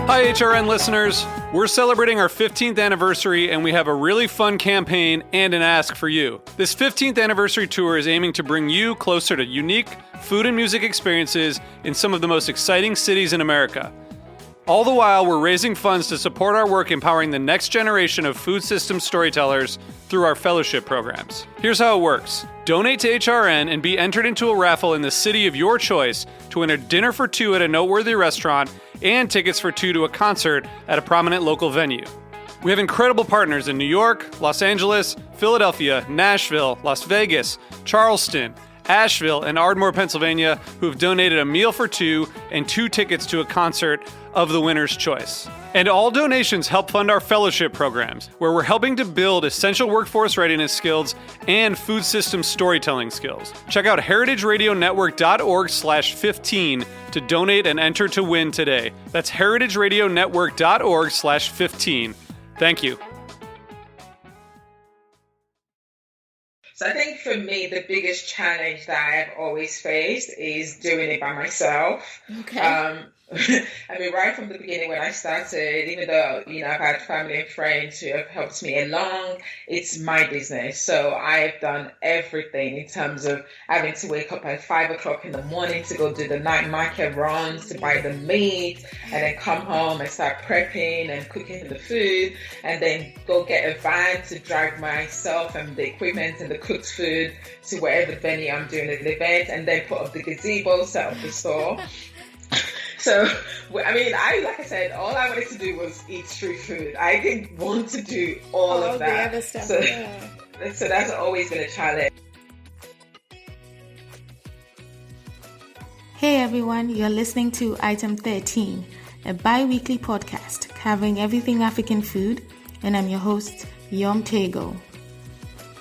Hi, HRN listeners. We're celebrating our 15th anniversary, and we have a really fun campaign and an ask for you. This 15th anniversary tour is aiming to bring you closer to unique food and music experiences in some of the most exciting cities in America. All the while, we're raising funds to support our work empowering the next generation of food systems storytellers through our fellowship programs. Here's how it works. Donate to HRN and be entered into a raffle in the city of your choice to win a dinner for two at a noteworthy restaurant and tickets for two to a concert at a prominent local venue. We have incredible partners in New York, Los Angeles, Philadelphia, Nashville, Las Vegas, Charleston, Asheville, and Ardmore, Pennsylvania, who have donated a meal for two and two tickets to a concert of the winner's choice. And all donations help fund our fellowship programs, where we're helping to build essential workforce readiness skills and food system storytelling skills. Check out heritageradionetwork.org/15 to donate and enter to win today. That's heritageradionetwork.org/15. Thank you. So I think for me, the biggest challenge that I've always faced is doing it by myself. Okay. I mean, right from the beginning when I started, even though, I've had family and friends who have helped me along, it's my business. So I've done everything in terms of having to wake up at 5 o'clock in the morning to go do the night market runs, to buy the meat, and then come home and start prepping and cooking the food, and then go get a van to drive myself and the equipment and the cooked food to wherever venue I'm doing the event, and then put up the gazebo, set up the store. So, I mean, like I said, all I wanted to do was eat street food. I didn't want to do all of that. The other stuff, so, yeah. So that's always been a challenge. Hey everyone, you're listening to Item 13, a bi-weekly podcast covering everything African food, and I'm your host, Yom Tego.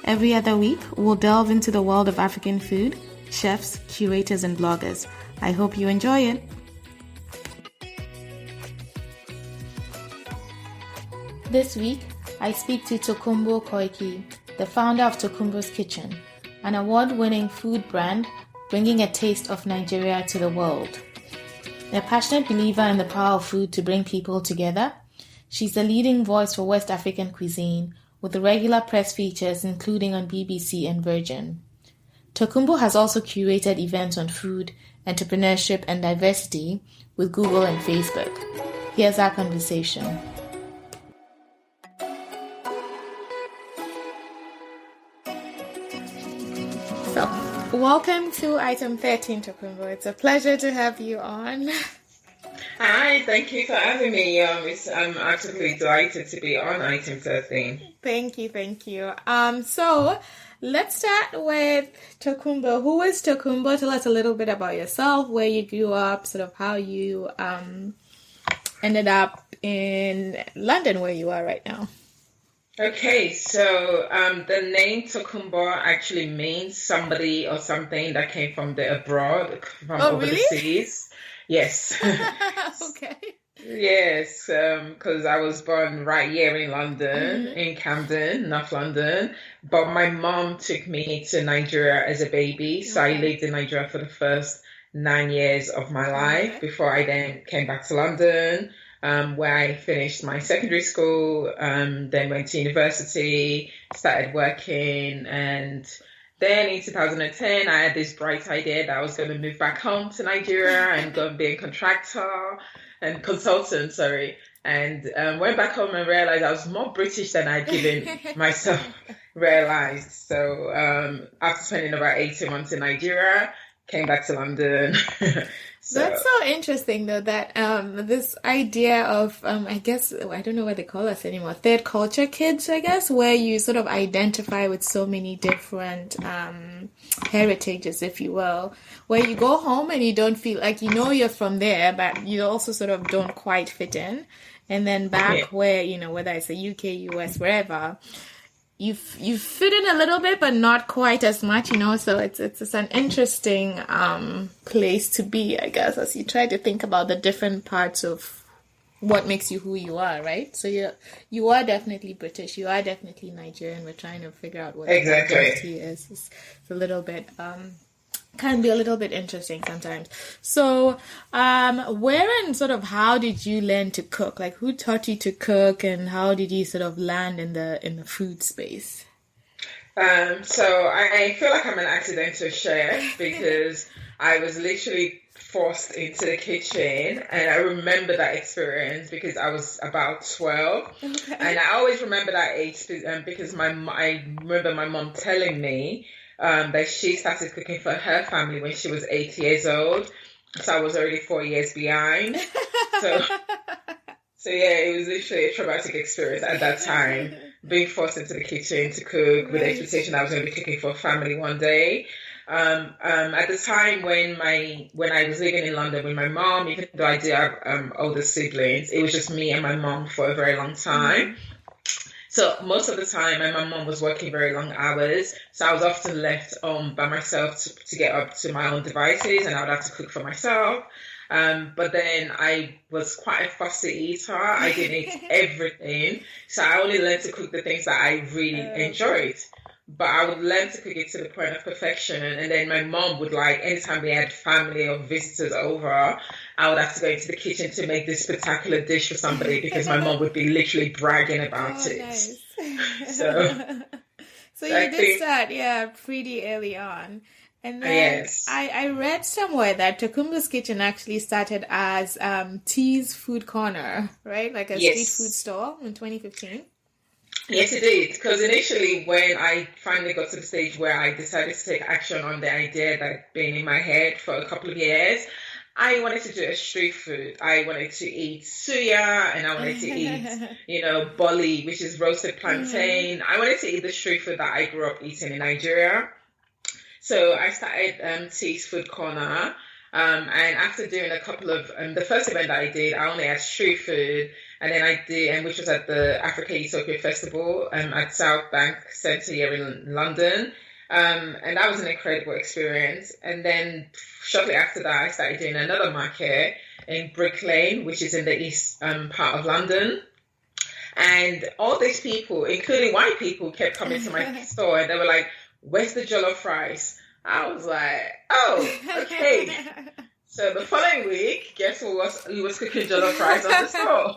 Every other week, we'll delve into the world of African food, chefs, curators, and bloggers. I hope you enjoy it. This week, I speak to Tokunbo Koiki, the founder of Tokunbo's Kitchen, an award-winning food brand bringing a taste of Nigeria to the world. A passionate believer in the power of food to bring people together, she's the leading voice for West African cuisine, with regular press features including on BBC and Virgin. Tokunbo has also curated events on food, entrepreneurship, and diversity with Google and Facebook. Here's our conversation. So, welcome to Item 13, Tokunbo. It's a pleasure to have you on. Hi, thank you for having me. I'm absolutely delighted to be on Item 13. Thank you. So, let's start with Tokunbo. Who is Tokunbo? Tell us a little bit about yourself, where you grew up, sort of how you ended up in London, where you are right now. Okay, so the name Tokunbo actually means somebody or something that came from the abroad, from over really? the seas. Yes. Okay. Yes, because I was born right here in London, in Camden, North London. But my mom took me to Nigeria as a baby. So I lived in Nigeria for the first 9 years of my life before I then came back to London. Where I finished my secondary school, then went to university, started working, and then in 2010, I had this bright idea that I was going to move back home to Nigeria and go and be a consultant, and went back home and realized I was more British than I'd given myself realized. So after spending about 18 months in Nigeria, came back to London. So. That's so interesting, though, that this idea of, I guess, I don't know what they call us anymore, third culture kids, I guess, where you sort of identify with so many different heritages, if you will, where you go home and you don't feel like you're from there, but you also sort of don't quite fit in. And then back where, whether it's the UK, US, wherever, you fit in a little bit, but not quite as much, so it's an interesting place to be, I guess, as you try to think about the different parts of what makes you who you are, right? So you are definitely British, you are definitely Nigerian. We're trying to figure out what exactly identity is. It's a little bit can be a little bit interesting sometimes. So, where and sort of how did you learn to cook? Like, who taught you to cook, and how did you sort of land in the food space? So I feel like I'm an accidental chef because I was literally forced into the kitchen, and I remember that experience because I was about 12. Okay. And I always remember that age because I remember my mom telling me that she started cooking for her family when she was 8 years old. So I was already 4 years behind. So, so yeah, it was literally a traumatic experience at that time, being forced into the kitchen to cook with the expectation I was going to be cooking for a family one day. At the time when I was living in London with my mom, even though I did have older siblings, it was just me and my mom for a very long time. So most of the time, my mom was working very long hours, so I was often left by myself to get up to my own devices, and I would have to cook for myself. But then I was quite a fussy eater. I didn't eat everything, so I only learned to cook the things that I really enjoyed. But I would learn to cook it to the point of perfection. And then my mom would anytime we had family or visitors over, I would have to go into the kitchen to make this spectacular dish for somebody because my mom would be literally bragging about it. Nice. So I you did start, pretty early on. And then Yes. I read somewhere that Tokunbo's Kitchen actually started as T's Food Corner, right? Like a street food store in 2015. Yes, it did. Because initially, when I finally got to the stage where I decided to take action on the idea that had been in my head for a couple of years, I wanted to do a street food. I wanted to eat suya, and I wanted to eat, boli, which is roasted plantain. I wanted to eat the street food that I grew up eating in Nigeria. So I started T's Food Corner. And after doing a couple of, the first event that I did, I only had street food. And then I did, which was at the Africa Utopia Festival at South Bank Centre here in London. And that was an incredible experience. And then shortly after that, I started doing another market in Brick Lane, which is in the east part of London. And all these people, including white people, kept coming to my store, and they were like, "Where's the jollof rice?" I was like, "Oh, okay." So the following week, guess who was cooking jollof rice on the store?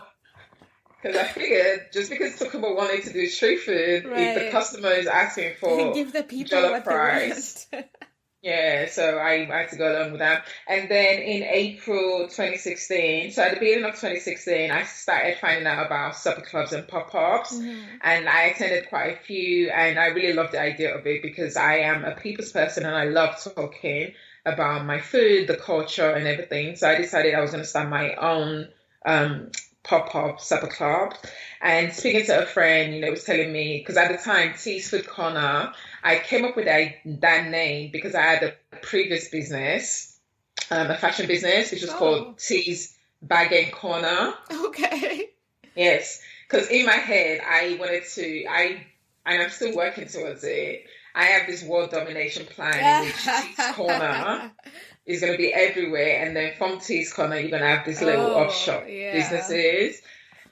Because I figured just because Tokunbo wanted to do street food, if the customer is asking for give the people jollof rice, yeah, so I had to go along with that. And then in April 2016, so at the beginning of 2016, I started finding out about supper clubs and pop-ups, and I attended quite a few, and I really loved the idea of it because I am a people's person and I love talking about my food, the culture, and everything. So I decided I was going to start my own pop-up supper club. And speaking to a friend, was telling me, because at the time, T's Food Corner, I came up with that name because I had a previous business, a fashion business, which was called T's Bag and Corner. Okay. Yes, because in my head, I wanted to, and I'm still working towards it, I have this world domination plan in which T's Corner is going to be everywhere, and then from T's Corner, you're going to have these little offshore businesses.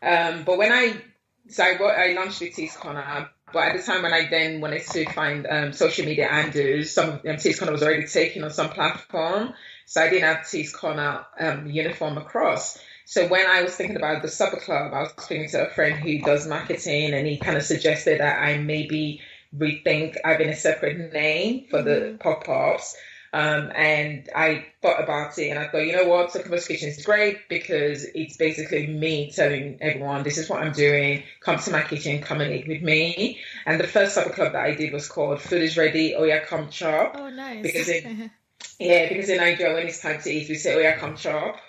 But when I launched with T's Corner, but at the time when I then wanted to find social media handles, some of T's Corner was already taken on some platform, so I didn't have T's Corner uniform across. So when I was thinking about the supper club, I was speaking to a friend who does marketing, and he kind of suggested that I maybe rethink having a separate name for the pop-ups. And I thought about it, and I thought, you know what, Tokunbo's Kitchen is great because it's basically me telling everyone, this is what I'm doing, come to my kitchen, come and eat with me. And the first supper club that I did was called Food is Ready, Oya Come Chop. Oh, nice. Because in Nigeria, when it's time to eat, we say Oya Come Chop.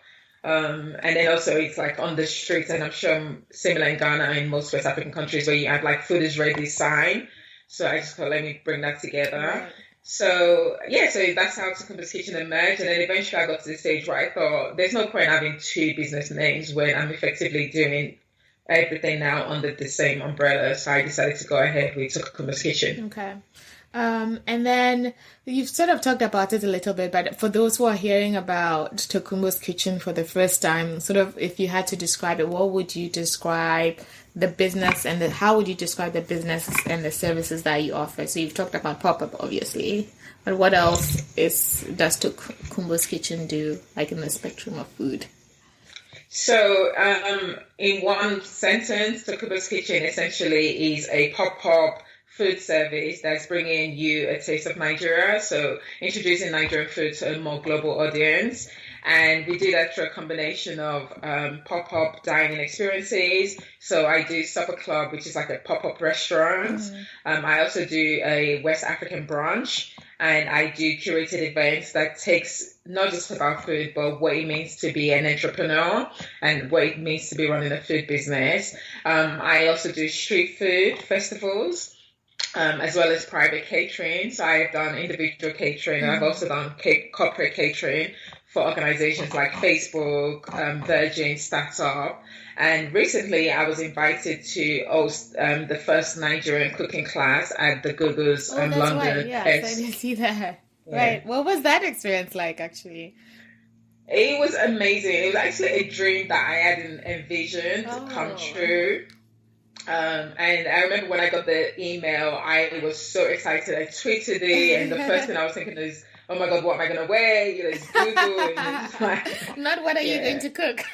And then also it's like on the streets, and I'm sure similar in Ghana and most West African countries where you have like Food is Ready sign. So I just thought, let me bring that together. Right. So that's how Tokunbo's Kitchen emerged. And then eventually I got to the stage where I thought there's no point having two business names when I'm effectively doing everything now under the same umbrella. So I decided to go ahead with Tokunbo's Kitchen. Okay. And then you've sort of talked about it a little bit, but for those who are hearing about Tokunbo's Kitchen for the first time, sort of if you had to describe it, what would you describe the business and how would you describe the business and the services that you offer? So you've talked about pop-up, obviously, but what else does Tokunbo's Kitchen do, like in the spectrum of food? So, in one sentence, Tokunbo's Kitchen essentially is a pop-up food service that's bringing you a taste of Nigeria. So, introducing Nigerian food to a more global audience. And we do that through a combination of pop-up dining experiences. So I do Supper Club, which is like a pop-up restaurant. I also do a West African brunch. And I do curated events that takes not just about food, but what it means to be an entrepreneur and what it means to be running a food business. I also do street food festivals, as well as private catering. So I've done individual catering, and I've also done corporate catering for organizations like Facebook, Virgin, Startup. And recently I was invited to host the first Nigerian cooking class at the Google's London. Right. Yes, I did see that. Yeah. Right. What was that experience like, actually? It was amazing. It was actually a dream that I hadn't envisioned come true. And I remember when I got the email, I was so excited. I tweeted it, and the first thing I was thinking is, oh my God, what am I going to wear? It's Google. And it's like, not what are you going to cook?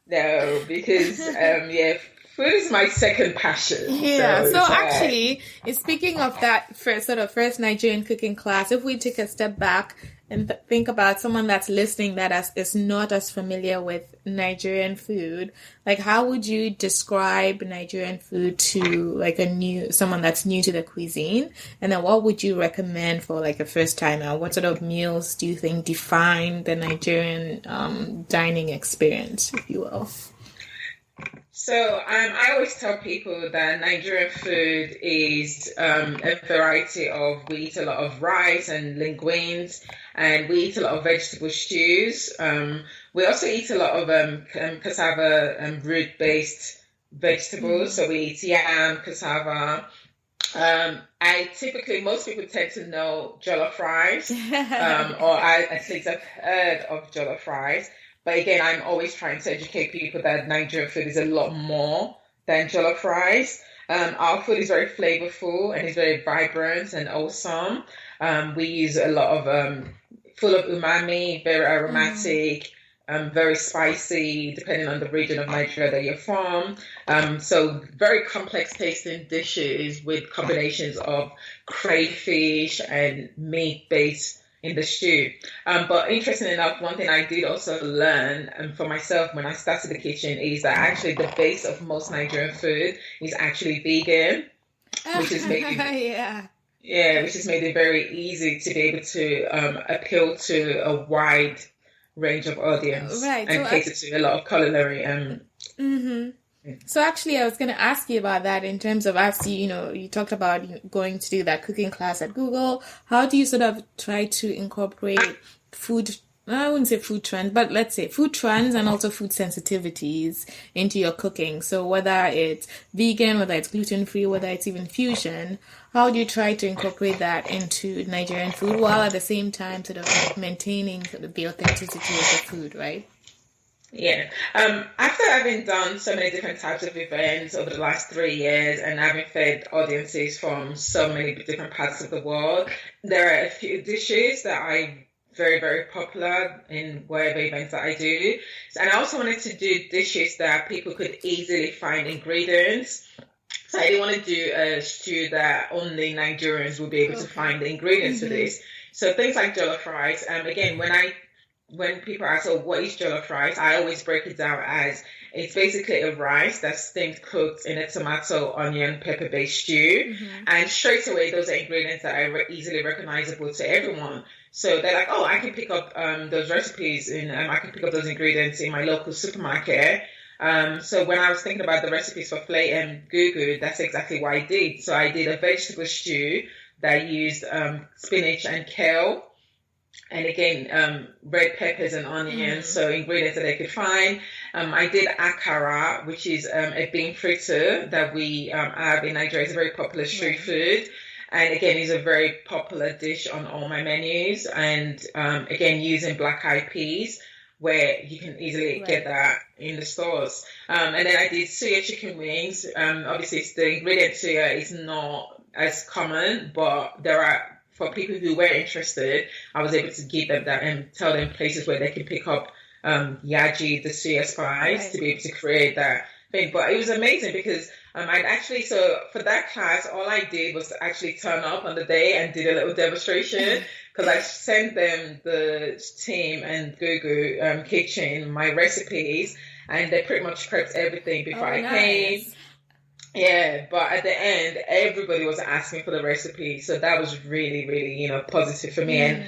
No, because, food is my second passion. Yeah, so actually, speaking of that first Nigerian cooking class, if we take a step back and think about someone that's listening that is not as familiar with Nigerian food, like how would you describe Nigerian food to like someone that's new to the cuisine? And then what would you recommend for like a first timer? What sort of meals do you think define the Nigerian dining experience, if you will? So I always tell people that Nigerian food is a variety of, we eat a lot of rice and linguines, and we eat a lot of vegetable stews. We also eat a lot of cassava root-based vegetables. So we eat yam, cassava. Most people tend to know jollof rice, or at least I've heard of jollof rice. But again, I'm always trying to educate people that Nigerian food is a lot more than jollof rice. Our food is very flavorful and it's very vibrant and awesome. We use a lot of full of umami, very aromatic, very spicy, depending on the region of Nigeria that you're from. So very complex tasting dishes with combinations of crayfish and meat-based in the stew. But interesting enough, one thing I did also learn for myself when I started the kitchen is that actually the base of most Nigerian food is actually vegan, which is made which has made it very easy to be able to appeal to a wide range of audience, right? And cater to a lot of culinary. So actually, I was going to ask you about that in terms of, as you talked about going to do that cooking class at Google. How do you sort of try to incorporate food? I wouldn't say food trends, but let's say food trends and also food sensitivities into your cooking. So whether it's vegan, whether it's gluten-free, whether it's even fusion, how do you try to incorporate that into Nigerian food while at the same time sort of maintaining sort of the authenticity of the food, right? Yeah. After having done so many different types of events over the last 3 years and having fed audiences from so many different parts of the world, there are a few dishes that I very, very popular in whatever events that I do. And I also wanted to do dishes that people could easily find ingredients. So I didn't want to do a stew that only Nigerians will be able to find the ingredients for this. So things like jollof rice. Again, when people ask, oh, what is jollof rice? I always break it down as it's basically a rice that's steamed, cooked in a tomato, onion, pepper-based stew. And straight away, those are ingredients that are easily recognizable to everyone. So they're like, oh, I can pick up those recipes and I can pick up those ingredients in my local supermarket. So when I was thinking about the recipes for Flay and Gugu, that's exactly what I did. So I did a vegetable stew that used spinach and kale. And again, red peppers and onions, so ingredients that I could find. I did akara, which is a bean fritter that we have in Nigeria. It's a very popular street food. And again, it's a very popular dish on all my menus. And again, using black eyed peas, where you can easily get that in the stores. And then I did suya chicken wings. Obviously, the ingredient suya is not as common, but there are, for people who were interested, I was able to give them that and tell them places where they can pick up yaji, the suya spice, to be able to create that thing. But it was amazing because I'd actually, so for that class, all I did was to actually turn up on the day and did a little demonstration, because I sent them, the team and Gugu Kitchen, my recipes, and they pretty much prepped everything before I came. Yeah, but at the end, everybody was asking for the recipe, so that was really, really, positive for me. And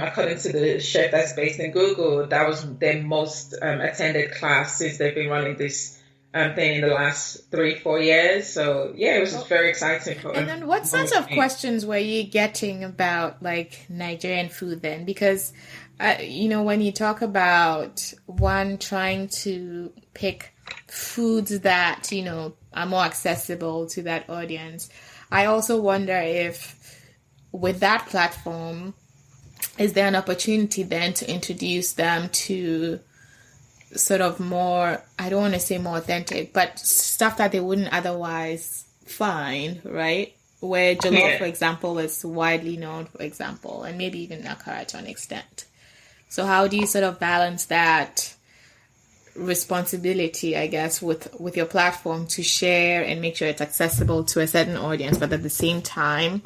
according to the chef that's based in Google, that was their most attended class since they've been running this thing in the last 3-4 years. So yeah, it was just very exciting. And then what sorts of questions were you getting about like Nigerian food then? Because when you talk about one trying to pick foods that are more accessible to that audience, I also wonder if with that platform, is there an opportunity then to introduce them to sort of more, I don't want to say more authentic, but stuff that they wouldn't otherwise find, right? Where jollof, for example, is widely known, for example, and maybe even akara to an extent. So how do you sort of balance that responsibility, I guess, with your platform to share and make sure it's accessible to a certain audience, but at the same time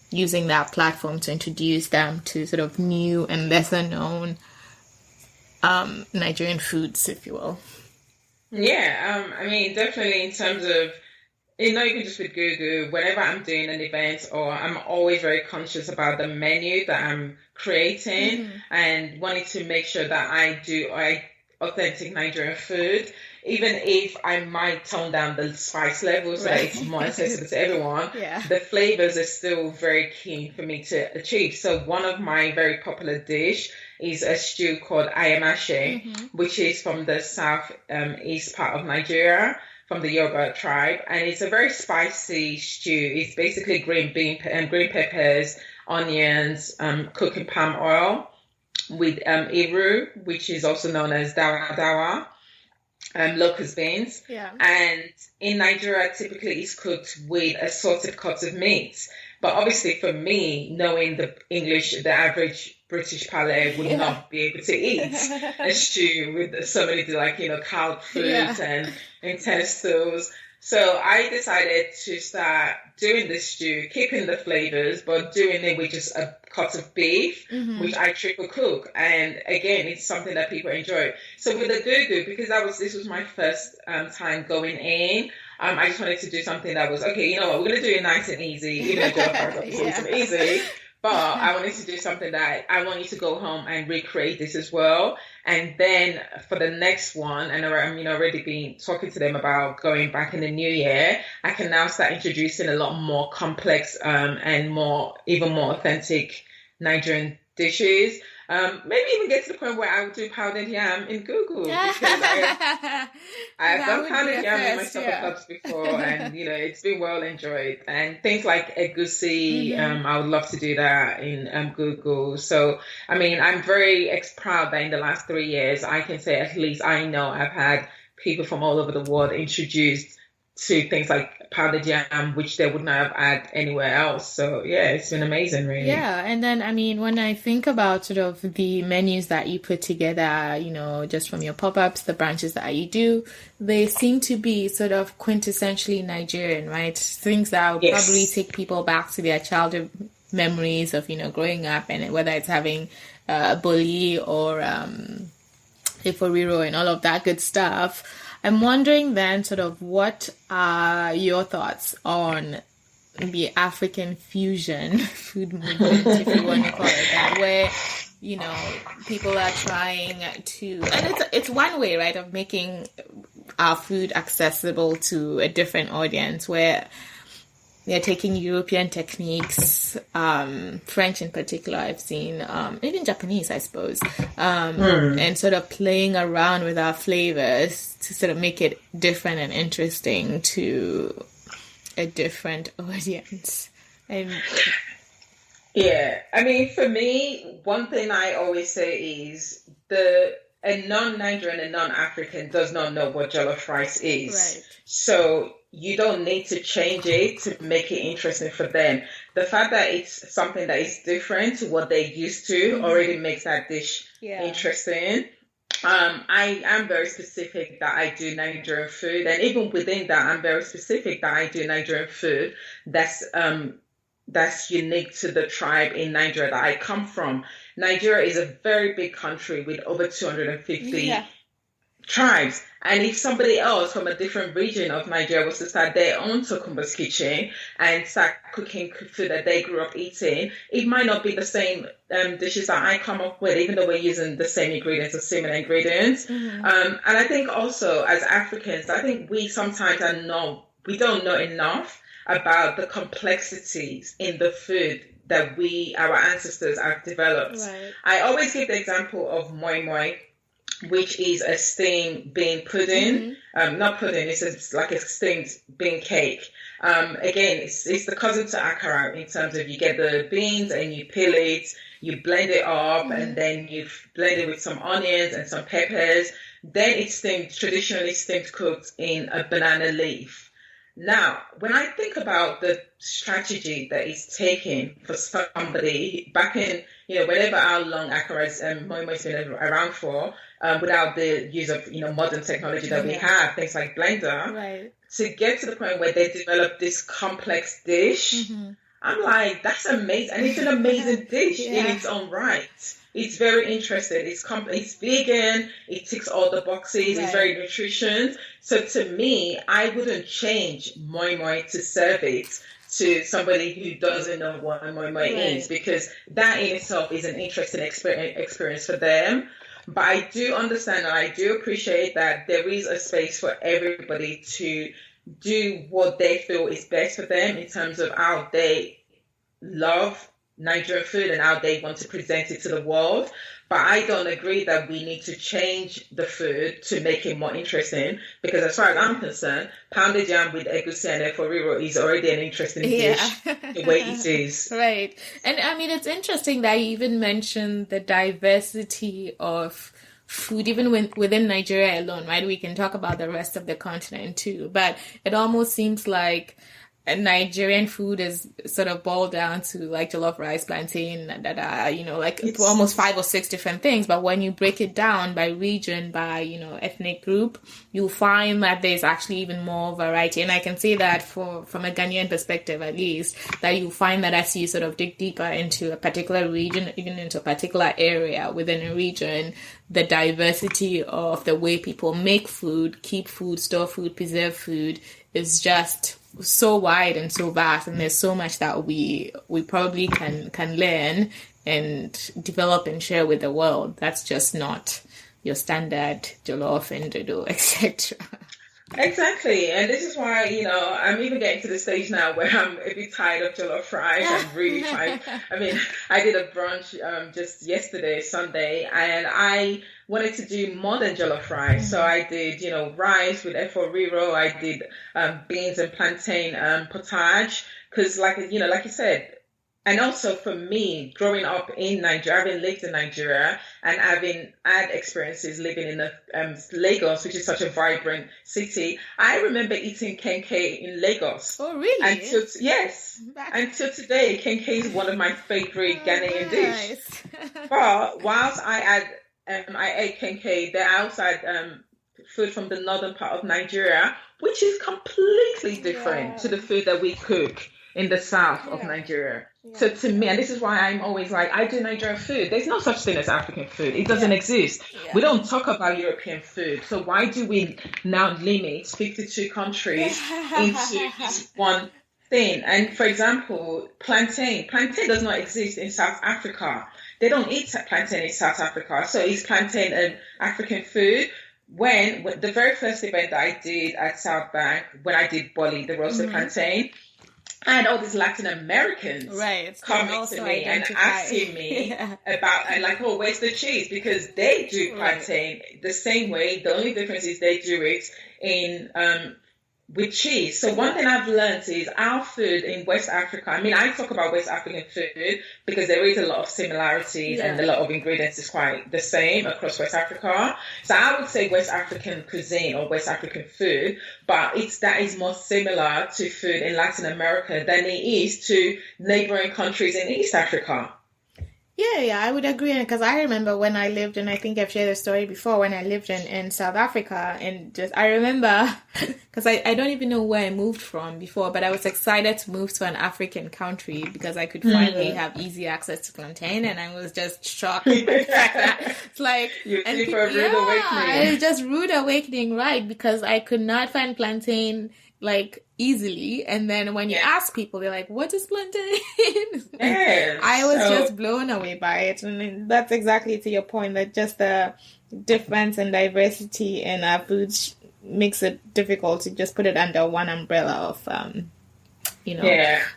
using that platform to introduce them to sort of new and lesser known Nigerian foods, if you will? Yeah, I mean, definitely in terms of, even just with Gugu, whenever I'm doing an event, or I'm always very conscious about the menu that I'm creating and wanting to make sure that I do authentic Nigerian food, even if I might tone down the spice levels so that it's more accessible to everyone. The flavors are still very keen for me to achieve. So one of my very popular dish is a stew called ayamashe, which is from the south east part of Nigeria, from the Yoruba tribe, and it's a very spicy stew. It's basically green peppers, onions, cooked in palm oil, with iru, which is also known as dawa, locust beans. And in Nigeria, typically it's cooked with assorted cuts of meat. But obviously for me, knowing the average British palate would not be able to eat a stew with so many cowed fruits and intestines. So I decided to start doing this stew, keeping the flavors, but doing it with just a cut of beef, which I triple cook. And again, it's something that people enjoy. So with the Gugu, because this was my first time going in, I just wanted to do something that was, okay, you know what, we're going to do it nice and easy, even though it's easy. But I wanted to do something that I want you to go home and recreate this as well. And then for the next one, and I'm already been talking to them about going back in the new year, I can now start introducing a lot more complex and even more authentic Nigerian dishes. Maybe even get to the point where I would do powdered yam in Google, because I've done powdered yam in my supper clubs before, and it's been well enjoyed. And things like egusi, I would love to do that in Google. So I mean, I'm very proud that in the last 3 years, I can say at least I know I've had people from all over the world introduced to things like powdered yam, which they would not have had anywhere else. So yeah, it's been amazing, really. Yeah, and then I mean, when I think about sort of the menus that you put together, just from your pop-ups, the branches that you do, they seem to be sort of quintessentially Nigerian, right? Things that will probably take people back to their childhood memories of growing up, and whether it's having boli or eforiro and all of that good stuff. I'm wondering then sort of what are your thoughts on the African fusion food movement, if you want to call it that, where, people are trying to, and it's one way, right, of making our food accessible to a different audience, where they're taking European techniques, French in particular, I've seen, even Japanese, I suppose, and sort of playing around with our flavors to sort of make it different and interesting to a different audience. And Yeah, I mean, for me, one thing I always say is a non-Nigerian and non-African does not know what jollof rice is. right. So you don't need to change it to make it interesting for them. The fact that it's something that is different to what they're used to already makes that dish Yeah. interesting. I am very specific that I do Nigerian food, and even within that, I'm very specific that I do Nigerian food that's unique to the tribe in Nigeria that I come from. Nigeria is a very big country with over 250 Yeah. tribes. And if somebody else from a different region of Nigeria was to start their own Tokunbo's kitchen and start cooking food that they grew up eating, it might not be the same dishes that I come up with, even though we're using the same ingredients or similar ingredients. And I think also as Africans, I think we sometimes we don't know enough about the complexities in the food that our ancestors have developed. Right. I always give the example of moi moi, which is a steamed bean pudding. Not pudding, it's like a steamed bean cake. Again, it's the cousin to akara in terms of you get the beans and you peel it, you blend it up, and then you blend it with some onions and some peppers. Then it's traditionally steamed cooked in a banana leaf. Now, when I think about the strategy that is taken for somebody back in, whenever how long Akara's Momo has been around for, without the use of, modern technology that we have, things like blender, Right. to get to the point where they develop this complex dish, I'm like, that's amazing. And it's an amazing dish in its own right. It's very interesting. It's vegan. It ticks all the boxes. Right. It's very nutritious. So to me, I wouldn't change moi moi to serve it to somebody who doesn't know what moi moi is, because that in itself is an interesting experience for them. But I do understand and I do appreciate that there is a space for everybody to do what they feel is best for them in terms of how they love Nigerian food and how they want to present it to the world. But I don't agree that we need to change the food to make it more interesting, because as far as I'm concerned, pounded yam with egusi and eforiro is already an interesting dish the way it is. Right. And I mean, it's interesting that you even mentioned the diversity of food, even within Nigeria alone, right? We can talk about the rest of the continent too, but it almost seems like Nigerian food is sort of boiled down to like jollof rice, plantain, like it's almost 5 or 6 different things. But when you break it down by region, by, ethnic group, you'll find that there's actually even more variety. And I can say that from a Ghanaian perspective, at least, that you'll find that as you sort of dig deeper into a particular region, even into a particular area within a region, the diversity of the way people make food, keep food, store food, preserve food is just so wide and so vast, and there's so much that we probably can learn and develop and share with the world. That's just not your standard jollof and dodo, etc. Exactly, and this is why, I'm even getting to the stage now where I'm a bit tired of jollof rice. I'm really tired. I mean, I did a brunch just yesterday, Sunday, and I wanted to do more than jollof rice. So I did, rice with eforiro. I did beans and plantain potage, because like you said. And also for me, growing up in Nigeria, having lived in Nigeria and having had experiences living in Lagos, which is such a vibrant city, I remember eating kenkey in Lagos. Oh, really? Yes. Until today, kenkey is one of my favorite Ghanaian dishes. But whilst I ate kenkey, there are outside food from the northern part of Nigeria, which is completely different to the food that we cook in the south of Nigeria. So to me, and this is why I'm always like, I do Nigerian food. There's no such thing as African food. It doesn't exist. We don't talk about European food. So why do we now limit 52 countries into this one thing? And for example, plantain does not exist in South Africa. They don't eat plantain in South Africa. So is plantain an African food? When the very first event that I did at South Bank, when I did Boli, the roasted plantain, I had all these Latin Americans coming to me and asking me about, and like, oh, where's the cheese? Because they do plantain the same way. The only difference is they do it with cheese. So one thing I've learned is our food in West Africa. I mean, I talk about West African food because there is a lot of similarities and a lot of ingredients is quite the same across West Africa. So I would say West African cuisine or West African food, but that is more similar to food in Latin America than it is to neighboring countries in East Africa. Yeah, I would agree. Because I remember when I lived, and I think I've shared the story before, when I lived in South Africa, and just, I remember, because I don't even know where I moved from before, but I was excited to move to an African country because I could finally have easy access to plantain, and I was just shocked by the fact that it's like, and people, rude awakening. It's just rude awakening, right? Because I could not find plantain like easily, and then when you ask people, they're like, what is plantain? Yes. I was just blown away by it, and that's exactly to your point, that just the difference and diversity in our foods makes it difficult to just put it under one umbrella of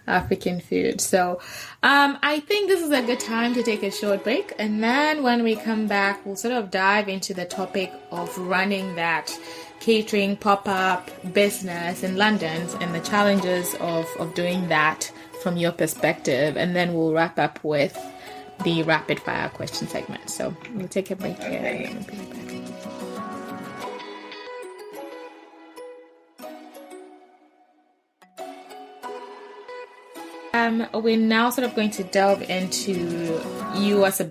African food. So I think this is a good time to take a short break, and then when we come back, we'll sort of dive into the topic of running that catering pop-up business in London and the challenges of doing that from your perspective, and then we'll wrap up with the rapid fire question segment. So we'll take a break here and we'll be right back. We're now sort of going to delve into you as a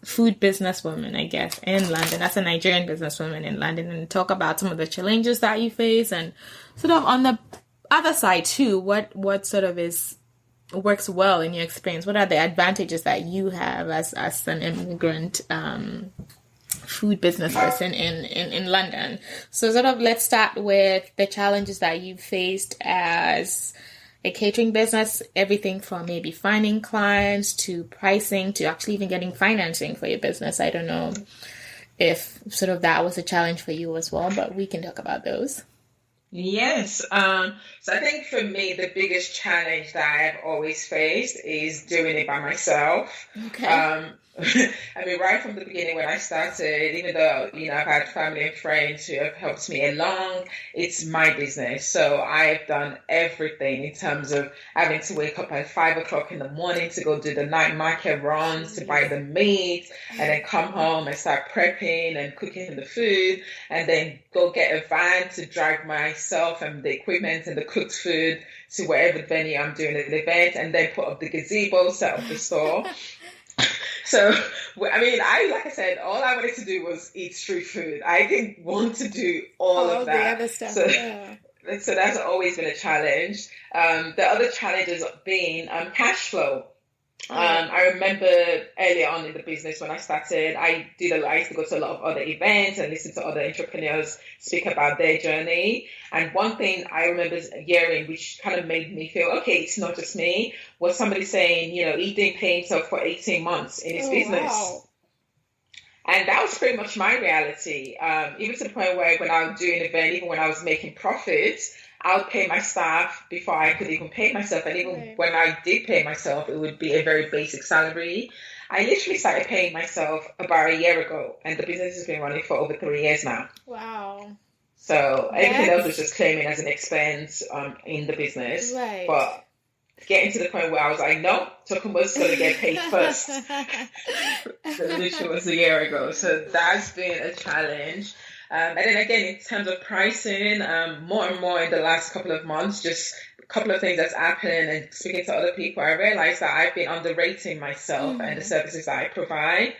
food businesswoman, I guess, in London, as a Nigerian businesswoman in London, and talk about some of the challenges that you face, and sort of on the other side too, what sort of works well in your experience. What are the advantages that you have as an immigrant food business person in London? So sort of let's start with the challenges that you faced as a catering business, everything from maybe finding clients to pricing to actually even getting financing for your business. I don't know if sort of that was a challenge for you as well, but we can talk about those. Yes. So I think for me, the biggest challenge that I've always faced is doing it by myself. Okay. I mean, right from the beginning when I started, even though, I've had family and friends who have helped me along, it's my business. So I've done everything in terms of having to wake up at 5 o'clock in the morning to go do the night market runs, to buy the meat, and then come home and start prepping and cooking the food, and then go get a van to drive myself and the equipment and the cooked food to wherever venue I'm doing an event, and then put up the gazebo, set up the store. So, I mean, like I said, all I wanted to do was eat street food. I didn't want to do all of that. The other stuff, so that's always been a challenge. The other challenge has been cash flow. I remember early on in the business when I started, I used to go to a lot of other events and listen to other entrepreneurs speak about their journey. And one thing I remember hearing, which kind of made me feel, okay, it's not just me, was somebody saying, he didn't pay himself for 18 months in his business. Wow. And that was pretty much my reality. Even to the point where when I would do an event, even when I was making profits, I would pay my staff before I could even pay myself. And even when I did pay myself, it would be a very basic salary. I literally started paying myself about a year ago, and the business has been running for over 3 years now. Wow. So everything else was just claiming as an expense in the business. Right. But getting to the point where I was like, no, Tokunbo's going to get paid first. So literally was a year ago. So that's been a challenge. And then again, in terms of pricing, more and more in the last couple of months, just a couple of things that's happened and speaking to other people, I realized that I've been underrating myself and the services that I provide.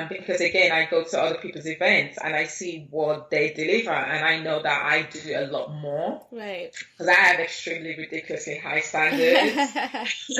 Because again, I go to other people's events and I see what they deliver, and I know that I do a lot more. Right. Because I have extremely ridiculously high standards,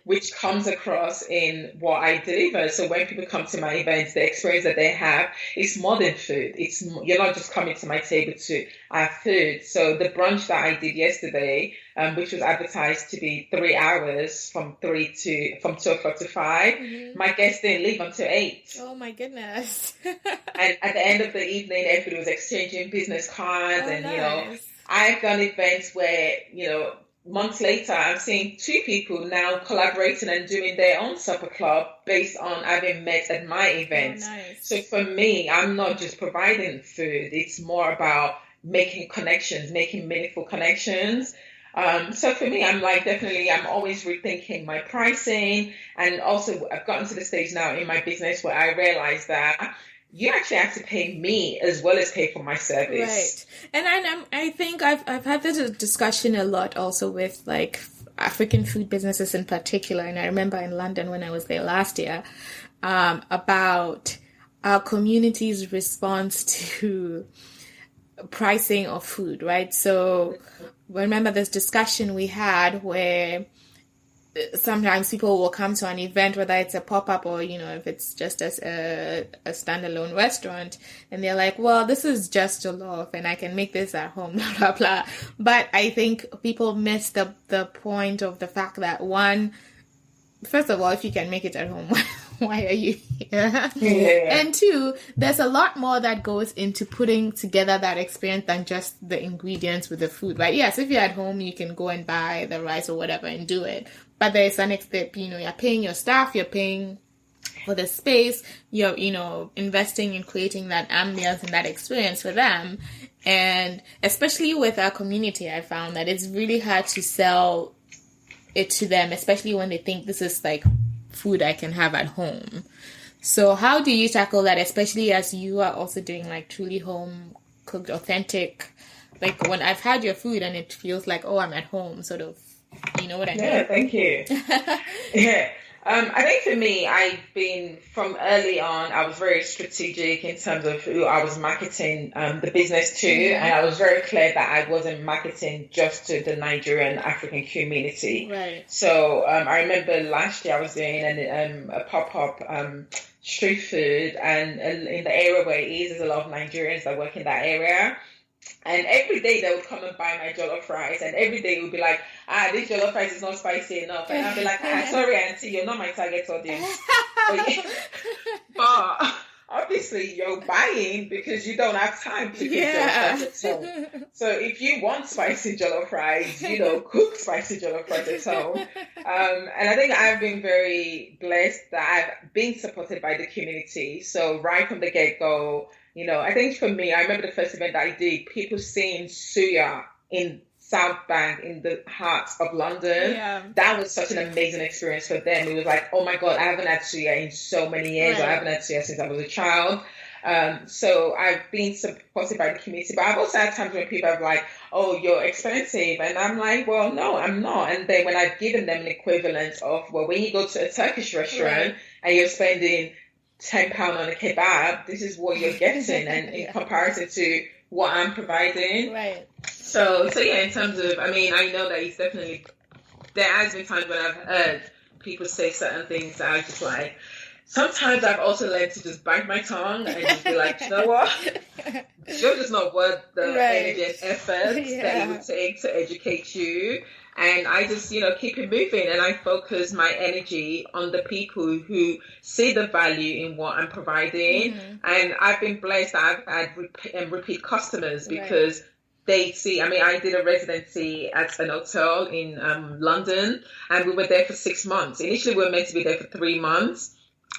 which comes across in what I deliver. So when people come to my events, the experience that they have is more than food. You're not just coming to my table to have food. So the brunch that I did yesterday, which was advertised to be 3 hours from 2 o'clock to 5, my guests didn't leave until 8. Oh my goodness. And at the end of the evening, everybody was exchanging business cards. Nice. I've done events where, months later, I'm seeing 2 people now collaborating and doing their own supper club based on having met at my events. Oh, nice. So for me, I'm not just providing food. It's more about making connections, making meaningful connections. So for me, I'm like, definitely, I'm always rethinking my pricing. And also I've gotten to the stage now in my business where I realize that you actually have to pay me as well as pay for my service. Right. And I think I've had this discussion a lot also with like African food businesses in particular. And I remember in London when I was there last year, about our community's response to pricing of food, right? So remember this discussion we had where sometimes people will come to an event, whether it's a pop-up or, if it's just as a standalone restaurant, and they're like, well, this is just jollof and I can make this at home, blah, blah, blah. But I think people miss the point of the fact that, one, first of all, if you can make it at home, why are you here? Yeah. And two, there's a lot more that goes into putting together that experience than just the ingredients with the food, right? Yes, if you're at home, you can go and buy the rice or whatever and do it. But there's an extent, you're paying your staff, you're paying for the space, you're, investing in creating that ambience and that experience for them. And especially with our community, I found that it's really hard to sell it to them, especially when they think this is like food I can have at home. So how do you tackle that, especially as you are also doing like truly home cooked, authentic, like when I've had your food and it feels like, oh, I'm at home, sort of, you know what I mean? Yeah, thank you. Yeah. I think for me, I've been from early on, I was very strategic in terms of who I was marketing the business to. Mm-hmm. And I was very clear that I wasn't marketing just to the Nigerian African community. Right. So I remember last year I was doing a pop-up street food, and in the area where it is, there's a lot of Nigerians that work in that area. And every day they would come and buy my jollof rice, and every day it would be like, this jollof rice is not spicy enough. And I'd be like, sorry, auntie, you're not my target audience. But obviously you're buying because you don't have time to cook jollof rice at home. So if you want spicy jollof rice, cook spicy jollof rice at home. And I think I've been very blessed that I've been supported by the community. So right from the get-go, I think for me, I remember the first event that I did, people seeing suya in South Bank in the heart of London. Yeah. That was such an amazing experience for them. It was like, oh my God, I haven't had suya in so many years. Right. I haven't had suya since I was a child. So I've been supported by the community, but I've also had times when people are like, oh, you're expensive. And I'm like, well, no, I'm not. And then when I've given them an equivalent of, well, when you go to a Turkish restaurant and you're spending £10 on a kebab, this is what you're getting, and in comparison to what I'm providing. Right. So yeah, in terms of, I know that it's definitely, there has been times when I've heard people say certain things that I just like, sometimes I've also learned to just bite my tongue and just be like, you know what? You're just not worth the energy and effort that it would take to educate you. And I just, keep it moving, and I focus my energy on the people who see the value in what I'm providing. Mm-hmm. And I've been blessed that I've had repeat customers because they see, I did a residency at an hotel in London, and we were there for 6 months. Initially, we were meant to be there for 3 months.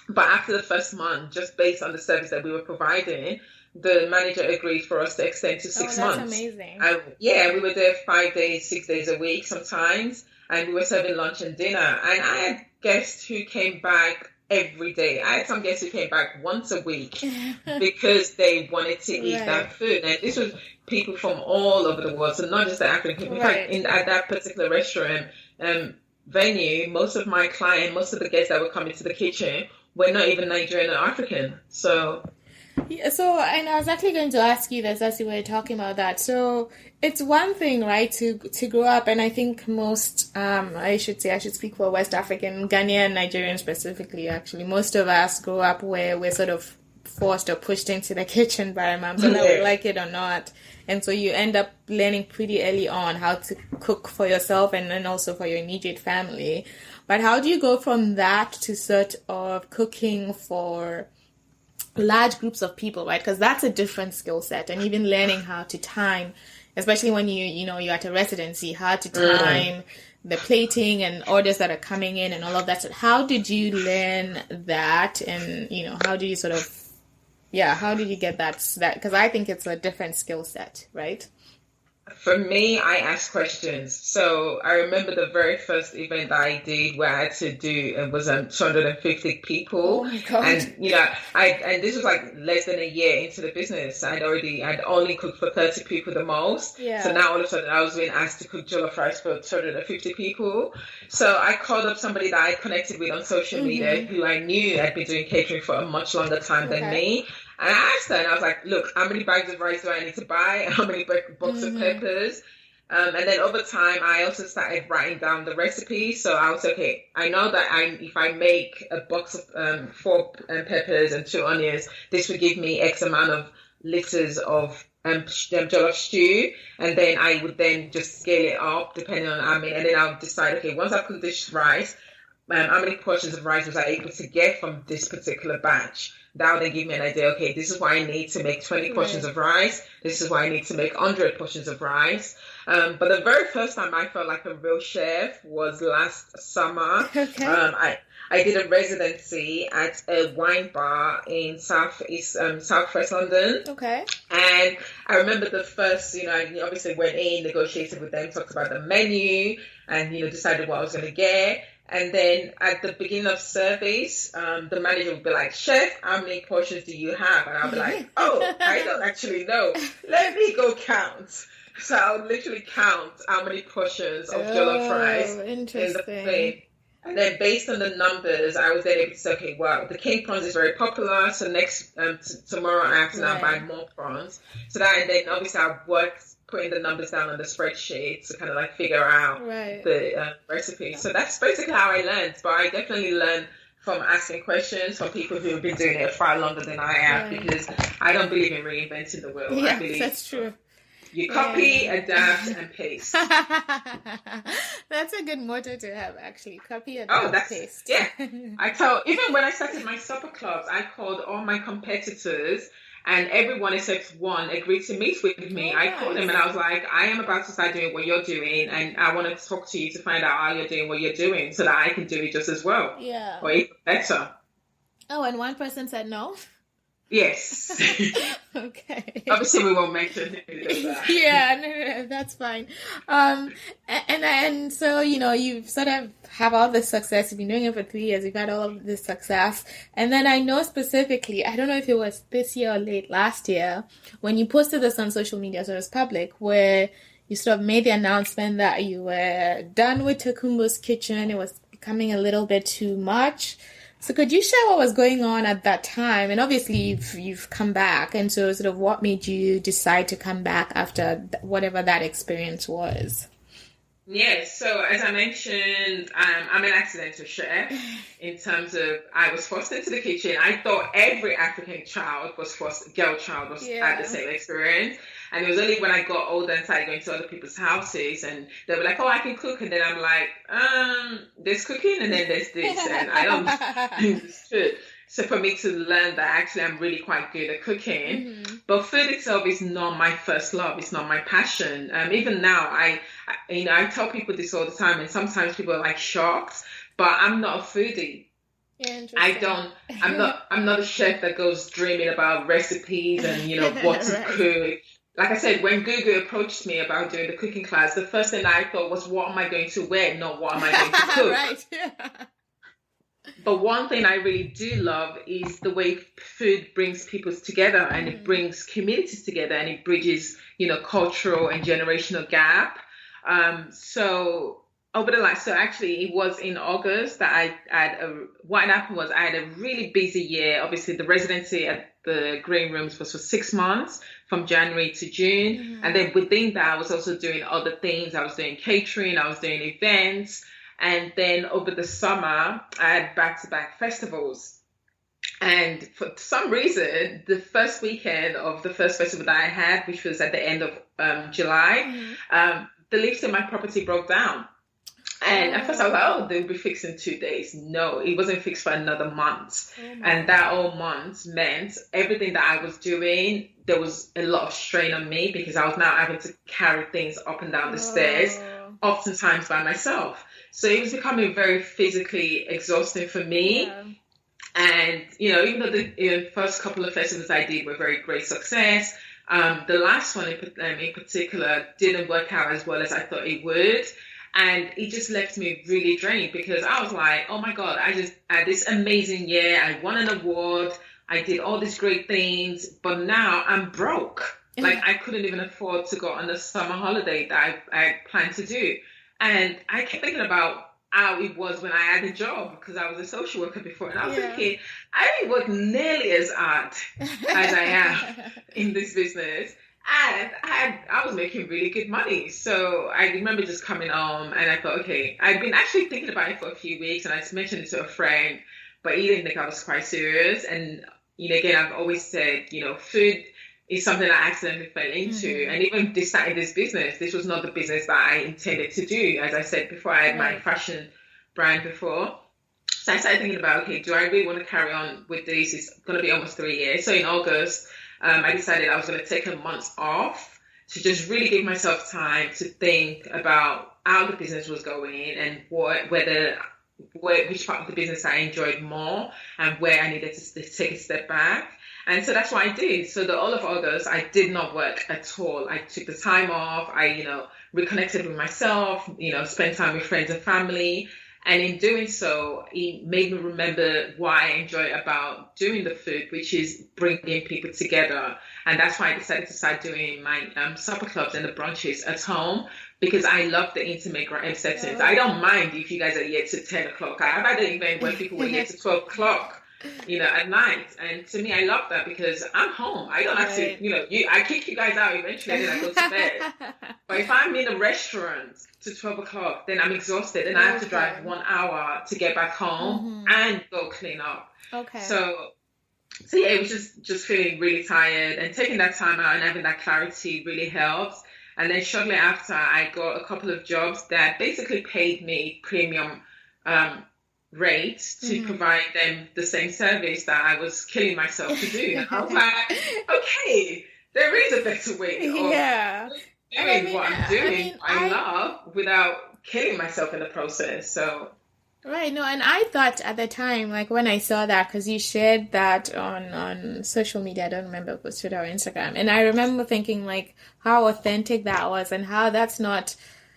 But after the first month, just based on the service that we were providing, the manager agreed for us to extend to 6 months. That's amazing. We were there 5 days, 6 days a week sometimes, and we were serving lunch and dinner. And I had guests who came back every day. I had some guests who came back once a week because they wanted to eat that food. And this was people from all over the world, so not just the African people. In fact, at that particular restaurant venue, most of my clients, most of the guests that were coming to the kitchen were not even Nigerian or African. So... Yeah, and I was actually going to ask you this as you were talking about that. So it's one thing, right, to grow up, and I think most, I should speak for West African, Ghanaian, Nigerian specifically, actually, most of us grow up where we're sort of forced or pushed into the kitchen by our moms, whether we like it or not. And so you end up learning pretty early on how to cook for yourself and then also for your immediate family. But how do you go from that to sort of cooking for large groups of people, right? Because that's a different skill set, and even learning how to time, especially when you're at a residency, how to time the plating and orders that are coming in and all of that. So how did you learn that, and how do you sort of yeah, how did you get that? Because I think it's a different skill set, right? For me, I ask questions. So I remember the very first event that I did where I had to do it was 250 Oh people, my God. and and this was like less than a year into the business. I'd only cooked for 30 people the most. So Yeah. now all of a sudden I was being asked to cook jollof rice for 250 people. So I called up somebody that I connected with on social media Mm-hmm. who I knew had been doing catering for a much longer time than Okay. me. And I asked her, and I was like, look, how many bags of rice do I need to buy? How many boxes of Mm-hmm. peppers? And then over time, I also started writing down the recipe. So I was okay. I know that if I make a box of four peppers and two onions, this would give me X amount of liters of jollof stew, and then I would then just scale it up depending on how many. And then I'll decide, okay, once I cook this rice, how many portions of rice was I able to get from this particular batch? That would then give me an idea, okay, this is what I need to make 20 portions Right. of rice. This is what I need to make 100 portions of rice. But the very first time I felt like a real chef was last summer. Okay. I did a residency at a wine bar in Southwest London. Okay. And I remember the first, I obviously went in, negotiated with them, talked about the menu, and, decided what I was going to get. And then at the beginning of service, the manager would be like, Chef, how many portions do you have? And I'll be like, oh, I don't actually know. Let me go count. So I'll literally count how many portions of jollof rice Oh, in the interesting. plate. And then based on the numbers, I was then able to say, okay, well, the king prawns is very popular. So next, tomorrow I have to now buy Right. more prawns. So that, and then obviously I've worked putting the numbers down on the spreadsheet to kind of like figure out Right. the recipe. So that's basically how I learned. But I definitely learned from asking questions from people who have been doing it far longer than I have, Right. because I don't believe in reinventing the wheel. I Yes, believe that's true. you copy, Yeah. adapt, and paste. That's a good motto to have, actually. Copy, Oh, adapt, paste. yeah. I tell, even when I started my supper clubs, I called all my competitors, and everyone except one agreed to meet with me. Oh, I called them nice. and I was like, I am about to start doing what you're doing, and I want to talk to you to find out how you're doing what you're doing so that I can do it just as well Yeah. or even better. Oh, and one person said no? Yes. Okay. Obviously, we won't mention who does that. Yeah, no, that's fine. And so you sort of have all this success. You've been doing it for 3 years. You've had all of this success, and then I know specifically, I don't know if it was this year or late last year, when you posted this on social media, so it was public, where you sort of made the announcement that you were done with Tokunbo's kitchen. It was becoming a little bit too much. So could you share what was going on at that time? And obviously you've come back, and so sort of what made you decide to come back after whatever that experience was? Yes, so as I mentioned, I'm an accidental chef in terms of I was forced into the kitchen. I thought every African child was forced, girl child was had the Yeah. same experience. And it was only when I got older and started going to other people's houses and they were like, oh, I can cook. And then I'm like, there's cooking and then there's this. And I don't understood. So for me to learn that actually I'm really quite good at cooking, Mhm. but food itself is not my first love. It's not my passion. Even now, I tell people this all the time, and sometimes people are like shocked, but I'm not a foodie. Interesting. I'm not a chef that goes dreaming about recipes and what to Right. cook. Like I said, when Google approached me about doing the cooking class, the first thing I thought was, what am I going to wear, not what am I going to cook. Right. Yeah. But one thing I really do love is the way food brings people together and it brings communities together and it bridges, cultural and generational gap. So actually it was in August that what happened was I had a really busy year. Obviously the residency at the Green Rooms was for 6 months from January to June. Mhm. And then within that, I was also doing other things. I was doing catering, I was doing events. And then over the summer, I had back-to-back festivals. And for some reason, the first weekend of the first festival that I had, which was at the end of July, the lifts in my property broke down. And at first I was like, oh, they'll be fixed in 2 days. No, it wasn't fixed for another month. Oh my And that whole month meant everything that I was doing, there was a lot of strain on me because I was now having to carry things up and down the stairs, oftentimes by myself. So it was becoming very physically exhausting for me. Yeah. And, even though the first couple of festivals I did were very great success, the last one in particular didn't work out as well as I thought it would. And it just left me really drained because I was like, oh my God, I just had this amazing year. I won an award. I did all these great things, but now I'm broke. Like I couldn't even afford to go on the summer holiday that I planned to do. And I kept thinking about how it was when I had a job because I was a social worker before. And I was thinking, I didn't work nearly as hard as I am in this business. And I was making really good money. So I remember just coming home and I thought, okay, I'd been actually thinking about it for a few weeks and I mentioned it to a friend, but he didn't think I was quite serious. And, again, I've always said, food is something I accidentally fell into. Mm-hmm. And even starting this business, this was not the business that I intended to do. As I said before, I had my fashion brand before. So I started thinking about, okay, do I really want to carry on with this? It's going to be almost 3 years. So in August, I decided I was going to take a month off to just really give myself time to think about how the business was going and which part of the business I enjoyed more and where I needed to take a step back. And so that's what I did. So the all of August, I did not work at all. I took the time off. I, reconnected with myself, spent time with friends and family. And in doing so, it made me remember why I enjoy about doing the food, which is bringing people together. And that's why I decided to start doing my supper clubs and the brunches at home, because I love the intimate settings. I don't mind if you guys are here to 10 o'clock. I've had an event where people were here to 12 o'clock, at night. And to me, I love that because I'm home. I don't have to, I kick you guys out eventually and then I go to bed. But if I'm in a restaurant to 12 o'clock, then I'm exhausted and I have to drive 1 hour to get back home and go clean up. Okay. So yeah, it was just feeling really tired, and taking that time out and having that clarity really helps. And then shortly after, I got a couple of jobs that basically paid me premium rates to provide them the same service that I was killing myself to do. And I was like, okay, there is a better way of doing what I'm doing, I love, without killing myself in the process. So. Right, no, and I thought at the time, like when I saw that, because you shared that on social media, I don't remember if it was Twitter or Instagram, and I remember thinking like how authentic that was and how that's not,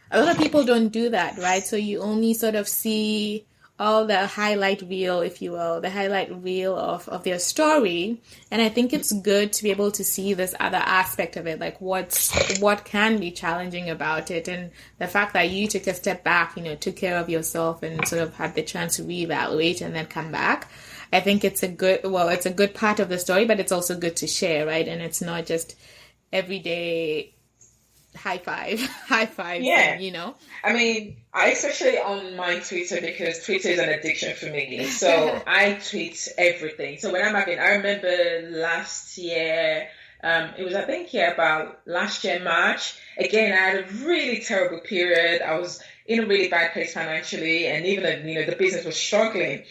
a lot of people don't do that, right? So you only sort of see all the highlight reel, if you will, the highlight reel of their story. And I think it's good to be able to see this other aspect of it, like what can be challenging about it. And the fact that you took a step back, took care of yourself and sort of had the chance to reevaluate and then come back. I think it's a good part of the story, but it's also good to share, right? And it's not just everyday high five, yeah. thing, I mean, I especially on my Twitter, because Twitter is an addiction for me. So I tweet everything. So when I remember last year, it was, I think, about last year, March. Again, I had a really terrible period. I was in a really bad place financially, and even, the business was struggling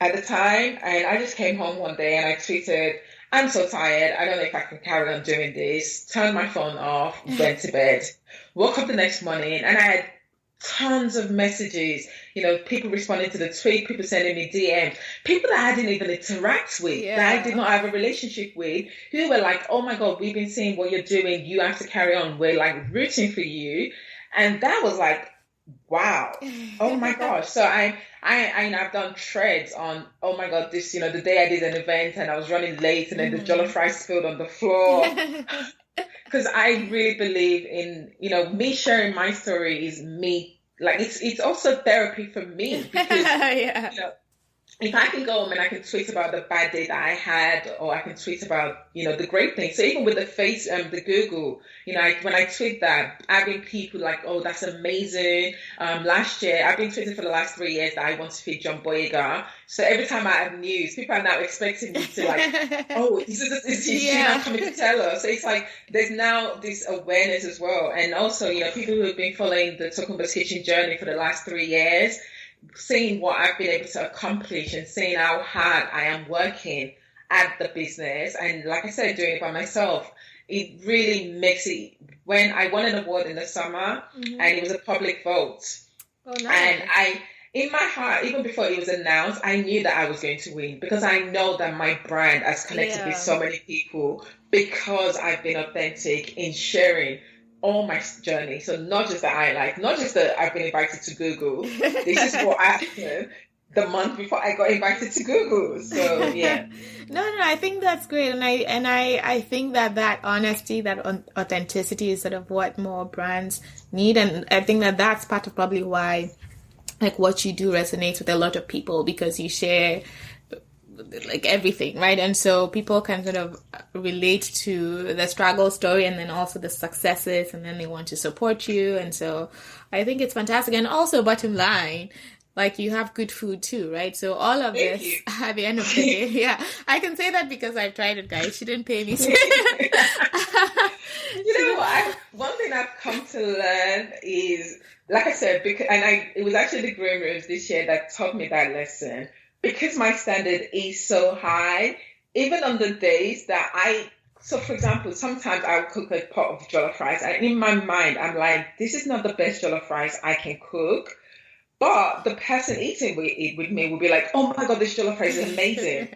at the time. And I just came home one day and I tweeted, I'm so tired. I don't know if I can carry on doing this. Turned my phone off, went to bed, woke up the next morning, and I had tons of messages, people responding to the tweet, people sending me DMs, people that I didn't even interact with, that I did not have a relationship with, who were like, oh my God, we've been seeing what you're doing. You have to carry on. We're like rooting for you. And that was like, wow. Oh my gosh. So I've done threads on, oh my God, this, the day I did an event and I was running late and then the jollof rice spilled on the floor. Because I really believe in, me sharing my story is me, like it's also therapy for me. Because, if I can go home and I can tweet about the bad day that I had, or I can tweet about, the great things. So even with the Google, when I tweet that, having people like, oh, that's amazing. Last year, I've been tweeting for the last 3 years that I want to feed John Boyega. So every time I have news, people are now expecting me to like, oh, is she not coming to tell us? So it's like, there's now this awareness as well. And also, people who have been following the Tokunbo's Kitchen journey for the last 3 years, seeing what I've been able to accomplish and seeing how hard I am working at the business. And like I said, doing it by myself, it really makes it, when I won an award in the summer and it was a public vote. Oh, nice. And in my heart, even before it was announced, I knew that I was going to win because I know that my brand has connected with so many people because I've been authentic in sharing all my journey. So not just that not just that I've been invited to Google. This is what happened the month before I got invited to Google. So yeah. No, I think that's great, and I think that honesty, that authenticity is sort of what more brands need, and I think that that's part of probably why like what you do resonates with a lot of people, because you share like everything, right? And so people can sort of relate to the struggle story and then also the successes, and then they want to support you. And so I think it's fantastic. And also, bottom line, like you have good food too, right? So all of this at the end of the day, yeah, I can say that because I've tried it, guys. She didn't pay me. You know what? One thing I've come to learn is, like I said, it was actually the green rooms this year that taught me that lesson. Because my standard is so high, even on the days that so for example, sometimes I'll cook a pot of jollof rice, and in my mind, I'm like, this is not the best jollof rice I can cook. But the person eating it with me will be like, oh my God, this jollof rice is amazing.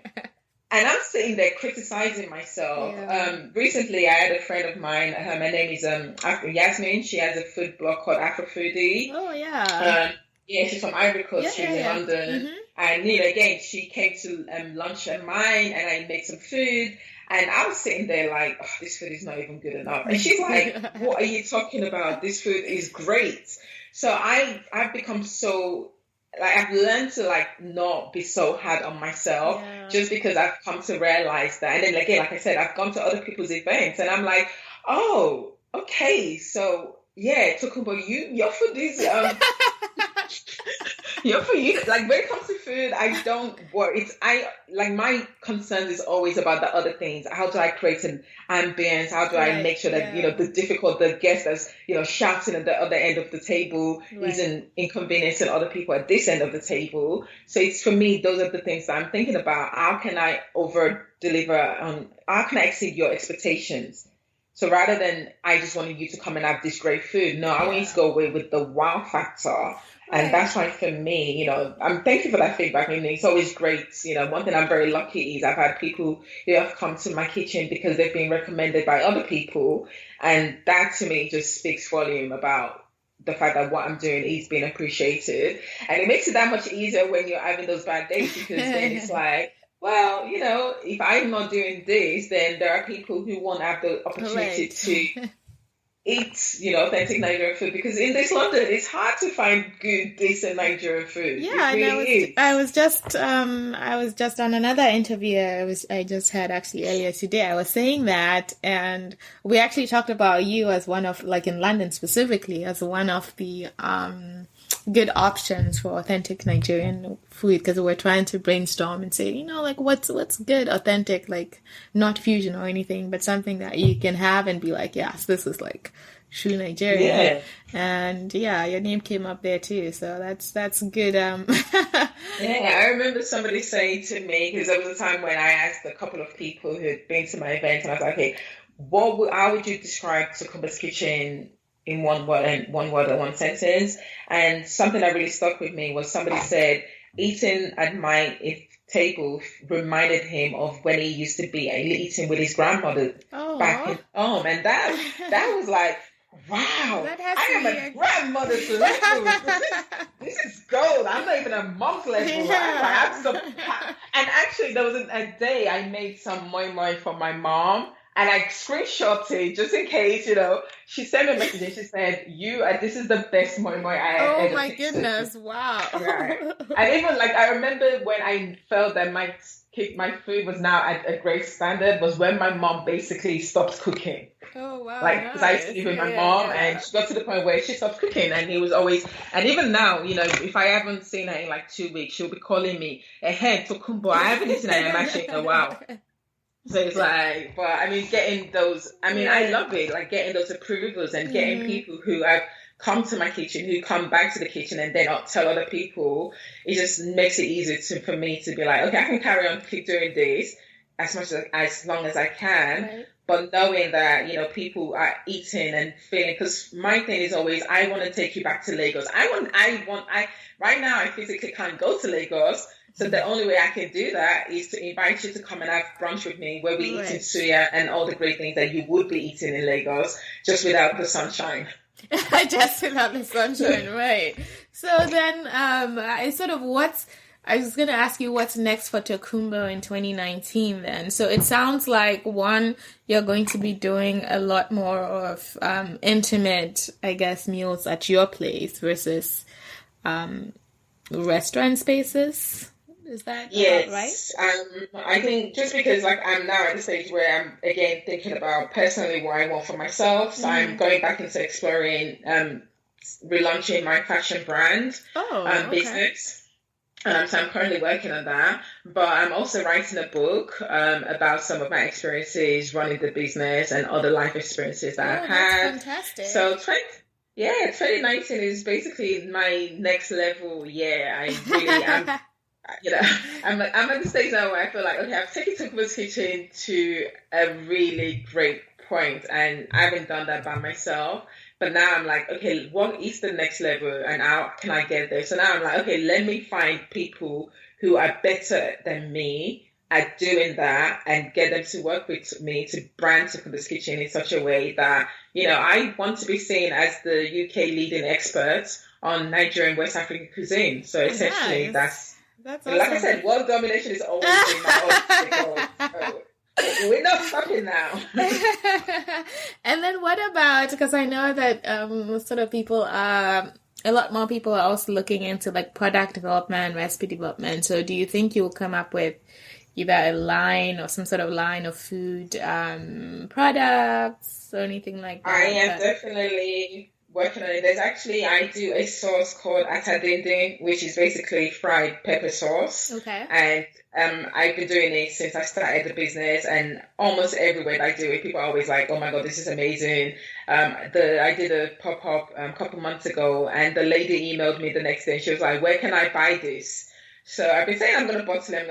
And I'm sitting there criticizing myself. Yeah. Recently, I had a friend of mine. Her name is Yasmin. She has a food blog called Afro Foodie. Oh, yeah. Yeah, she's from Ivory Coast. She's in London. Mm-hmm. And again, she came to lunch at mine, and I made some food. And I was sitting there like, oh, this food is not even good enough. And she's like, what are you talking about? This food is great. So I've become so, like, I've learned to like not be so hard on myself just because I've come to realize that. And then again, like I said, I've gone to other people's events and I'm like, oh, okay. So yeah, Tokunbo, your food is, your food, like when it comes to food, I don't worry. My concern is always about the other things. How do I create an ambience? How do I make sure that, the guest that's, shouting at the other end of the table isn't inconveniencing other people at this end of the table. So it's, for me, those are the things that I'm thinking about. How can I over deliver? How can I exceed your expectations? So rather than I just wanted you to come and have this great food, no, I want you to go away with the wow factor. And that's why for me, I'm thankful for that feedback. I mean, it's always great. One thing I'm very lucky is I've had people who have come to my kitchen because they've been recommended by other people. And that to me just speaks volume about the fact that what I'm doing is being appreciated. And it makes it that much easier when you're having those bad days, because then it's like, well, if I'm not doing this, then there are people who won't have the opportunity to eat, authentic Nigerian food, because in this London, it's hard to find good, decent Nigerian food. Yeah, really I was just on another interview I just had actually earlier today. I was saying that, and we actually talked about you as one of, like in London specifically, as one of the good options for authentic Nigerian food, because we're trying to brainstorm and say, like what's good, authentic, like not fusion or anything, but something that you can have and be like, yes, this is like true Nigerian. Yeah. And your name came up there too, so that's good. Yeah, I remember somebody saying to me, because there was a time when I asked a couple of people who had been to my event, and I was like, okay, how would you describe Tokunbo's kitchen in one word or one sentence? And something that really stuck with me was somebody said, eating at my table reminded him of when he used to be eating with his grandmother back in home. And that was like, wow, I am a grandmother's level. This is gold. I'm not even a mom's level. Yeah. And actually, there was a day I made some moi moi for my mom. And I screenshot it just in case, she sent me a message and she said, this is the best moi moi I have ever. Oh my goodness, wow. Right. And even I remember when I felt that my food was now at a great standard was when my mom basically stopped cooking. Oh wow. Because I used to live with my mom and she got to the point where she stopped cooking, and he was always, and even now, if I haven't seen her in 2 weeks, she'll be calling me, hey, Tokunbo, I haven't eaten an amashi in a while. So it's like, but I mean, getting those, I love it, like getting those approvals and getting people who have come to my kitchen, who come back to the kitchen and then tell other people. It just makes it easier for me to be like, okay, I can carry on keep doing this as long as I can. Right. but knowing that, people are eating and feeling, because my thing is always, I want to take you back to Lagos. Right now, I physically can't go to Lagos. So the only way I can do that is to invite you to come and have brunch with me, where we eat in suya and all the great things that you would be eating in Lagos, just without the sunshine. Just without the sunshine, right. So then, I was going to ask you what's next for Tokunbo in 2019 then. So it sounds like, one, you're going to be doing a lot more of intimate, I guess, meals at your place versus restaurant spaces. Is that right? I think just because I'm now at the stage where I'm again thinking about personally what I want for myself. So I'm going back into exploring relaunching my fashion brand business. So I'm currently working on that, but I'm also writing a book about some of my experiences running the business and other life experiences that I've had. Fantastic. So 2019 is basically my next level year. I really am. I'm at the stage now where I feel like, okay, I've taken Tokunbo's Kitchen to a really great point, and I haven't done that by myself. But now I'm like, okay, what is the next level and how can I get there? So now I'm like, okay, let me find people who are better than me at doing that and get them to work with me to brand Tokunbo's Kitchen in such a way that, I want to be seen as the UK leading expert on Nigerian West African cuisine. So essentially that's awesome. Like I said, world domination is always been my goal. We're not stopping now. And then what about, because I know that a lot more people are also looking into product development, recipe development. So do you think you'll come up with either a line or some sort of line of food products or anything like that? I am definitely working on it. I do a sauce called atadindin, which is basically fried pepper sauce. Okay. And I've been doing it since I started the business, and almost everywhere I do it, people are always like, oh my God, this is amazing. I did a pop-up a couple months ago, and the lady emailed me the next day, and she was like, where can I buy this? So I've been saying I'm going to bottle it,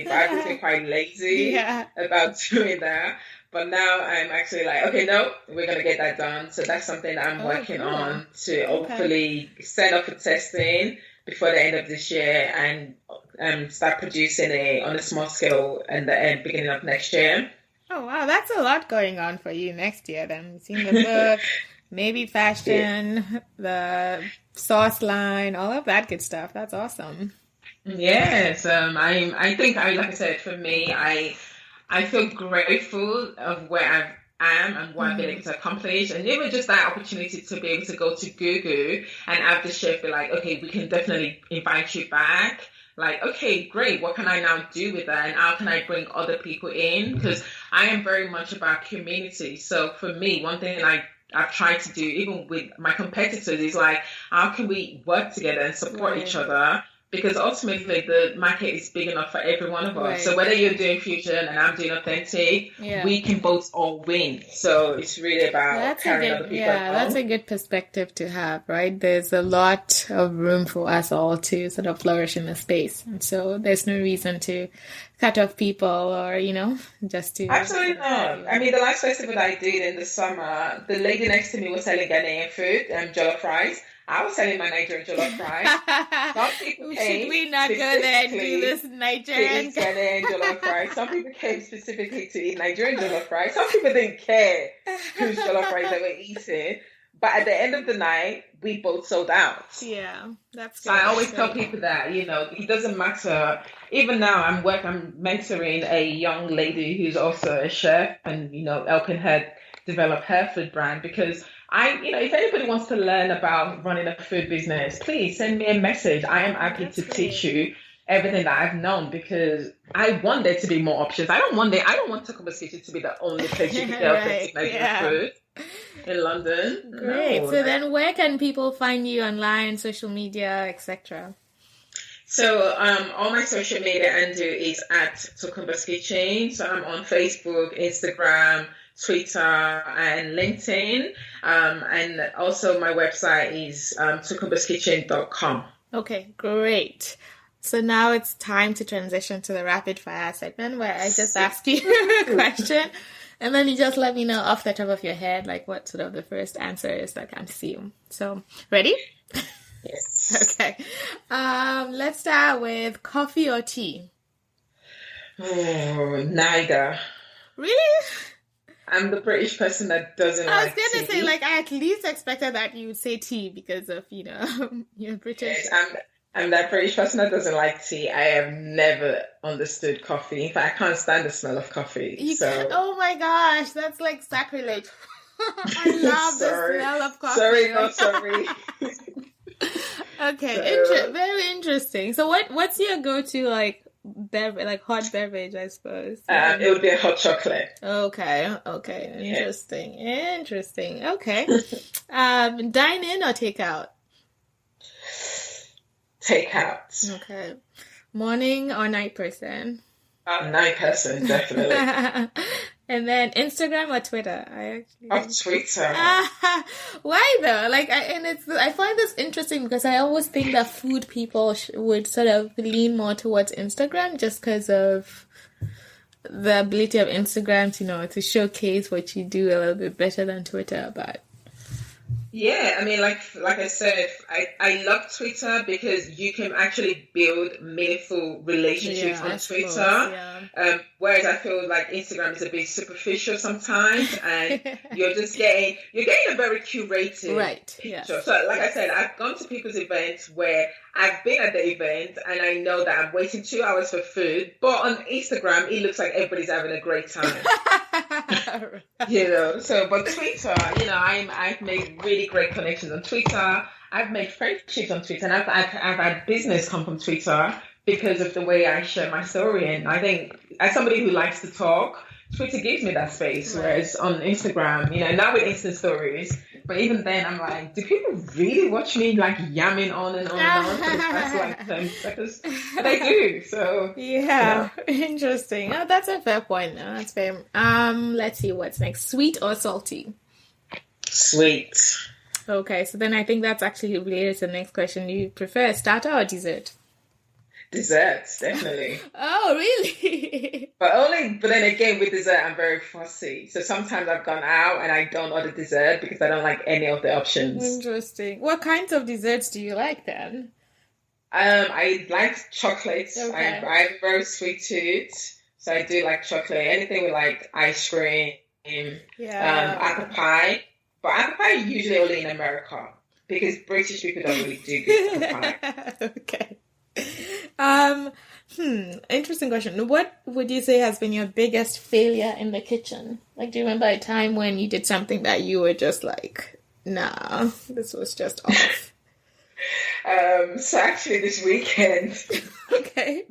but I've been quite lazy about doing that. But now I'm actually like, okay, no, we're going to get that done. So that's something that I'm working on to hopefully set up for testing before the end of this year and start producing it on a small scale in the beginning of next year. Oh, wow. That's a lot going on for you next year then. You've seen the book, maybe fashion, the sauce line, all of that good stuff. That's awesome. Yes. I think, like I said, for me, I feel grateful of where I am and what I've been able to accomplish. And even just that opportunity to be able to go to Google and have the chef be like, okay, we can definitely invite you back. Like, okay, great. What can I now do with that? And how can I bring other people in? Because I am very much about community. So for me, one thing I've tried to do, even with my competitors, is like, how can we work together and support each other? Because ultimately the market is big enough for every one of us. Right. So whether you're doing fusion and I'm doing authentic, we can both all win. So it's really about carrying other people. Yeah, that's a good perspective to have, right? There's a lot of room for us all to sort of flourish in the space. And so there's no reason to cut off people or, just to... Absolutely not. I mean, the last festival that I did in the summer, the lady next to me was selling Ghanaian food, jollof rice. I was selling my Nigerian jollof rice. Some people came. Should we not go there and do this Nigerian jollof rice? Some people came specifically to eat Nigerian jollof rice. Some people didn't care whose jollof rice they were eating. But at the end of the night, we both sold out. Yeah, that's good. So I always tell people that, it doesn't matter. Even now, I'm mentoring a young lady who's also a chef and, helping her develop her food brand, because if anybody wants to learn about running a food business, please send me a message. I am happy to teach you everything that I've known, because I want there to be more options. I don't want Tokunbo's Kitchen to be the only place you can get authentic Nigerian food in London. Great. So then where can people find you online, social media, etc.? So all my social media handle is at Tokunbo's Kitchen. So I'm on Facebook, Instagram, Twitter and LinkedIn. And also my website is tokunboskitchen.com. Okay, great. So now it's time to transition to the rapid fire segment where I just ask you a question And then you just let me know off the top of your head, like what sort of the first answer is that comes to you. So, ready? Yes. Okay. Let's start with coffee or tea. Oh, neither. Really? I'm the British person that doesn't I was like gonna tea. say, like, I at least expected that you would say tea because of, you're British. Yes, I'm that British person that doesn't like tea. I have never understood coffee. In fact, I can't stand the smell of coffee. Oh my gosh, that's like sacrilege. I love the smell of coffee. Sorry, not sorry. Okay, very interesting. So what's your go-to like hot beverage, I suppose? It would be a hot chocolate. Okay. Interesting. Okay. Dine in or take out? Take out. Okay. Morning or night person? Night person, definitely. And then Instagram or Twitter? Twitter. Why though? I find this interesting because I always think that food people would sort of lean more towards Instagram just because of the ability of Instagram to showcase what you do a little bit better than Twitter. But yeah, I mean, like I said, I love Twitter because you can actually build meaningful relationships on Twitter. Whereas I feel like Instagram is a bit superficial sometimes, and you're getting a very curated picture. Yes. So, like I said, I've gone to people's events where I've been at the event and I know that I'm waiting 2 hours for food, but on Instagram it looks like everybody's having a great time. But Twitter, I've made really great connections on Twitter. I've made friendships on Twitter, and I've had business come from Twitter because of the way I share my story. And I think as somebody who likes to talk, Twitter gives me that space. Right. Whereas on Instagram, now with Insta stories, but even then I'm like, do people really watch me like yamming on and on and on for the past like 10 seconds? But they do. So yeah, interesting. Oh, that's a fair point. No, that's fair. Let's see what's next. Sweet or salty? Sweet. Okay, so then I think that's actually related to the next question. Do you prefer starter or dessert? Desserts, definitely. Oh, really? But then again, with dessert, I'm very fussy. So sometimes I've gone out and I don't order dessert because I don't like any of the options. Interesting. What kinds of desserts do you like then? I like chocolates. Okay. I'm a very sweet tooth. So I do like chocolate. Anything with like ice cream, apple pie. But apple pie usually only in America because British people don't really do good apple pie. Okay. Interesting question. What would you say has been your biggest failure in the kitchen? Like, do you remember a time when you did something that you were just like, nah, this was just off? So actually this weekend. Okay.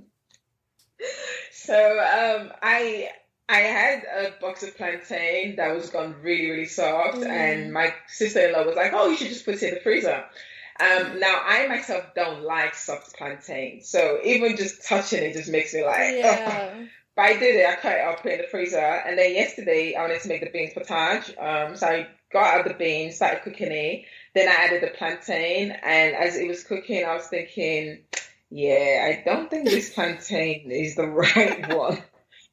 So, I had a box of plantain that was gone really, really soft, and my sister-in-law was like, "Oh, you should just put it in the freezer." Now, I myself don't like soft plantain, so even just touching it just makes me like, oh. But I did it. I cut it up, put it in the freezer, and then yesterday I wanted to make the beans potage. So I got out the beans, started cooking it. Then I added the plantain, and as it was cooking, I was thinking, yeah, I don't think this plantain is the right one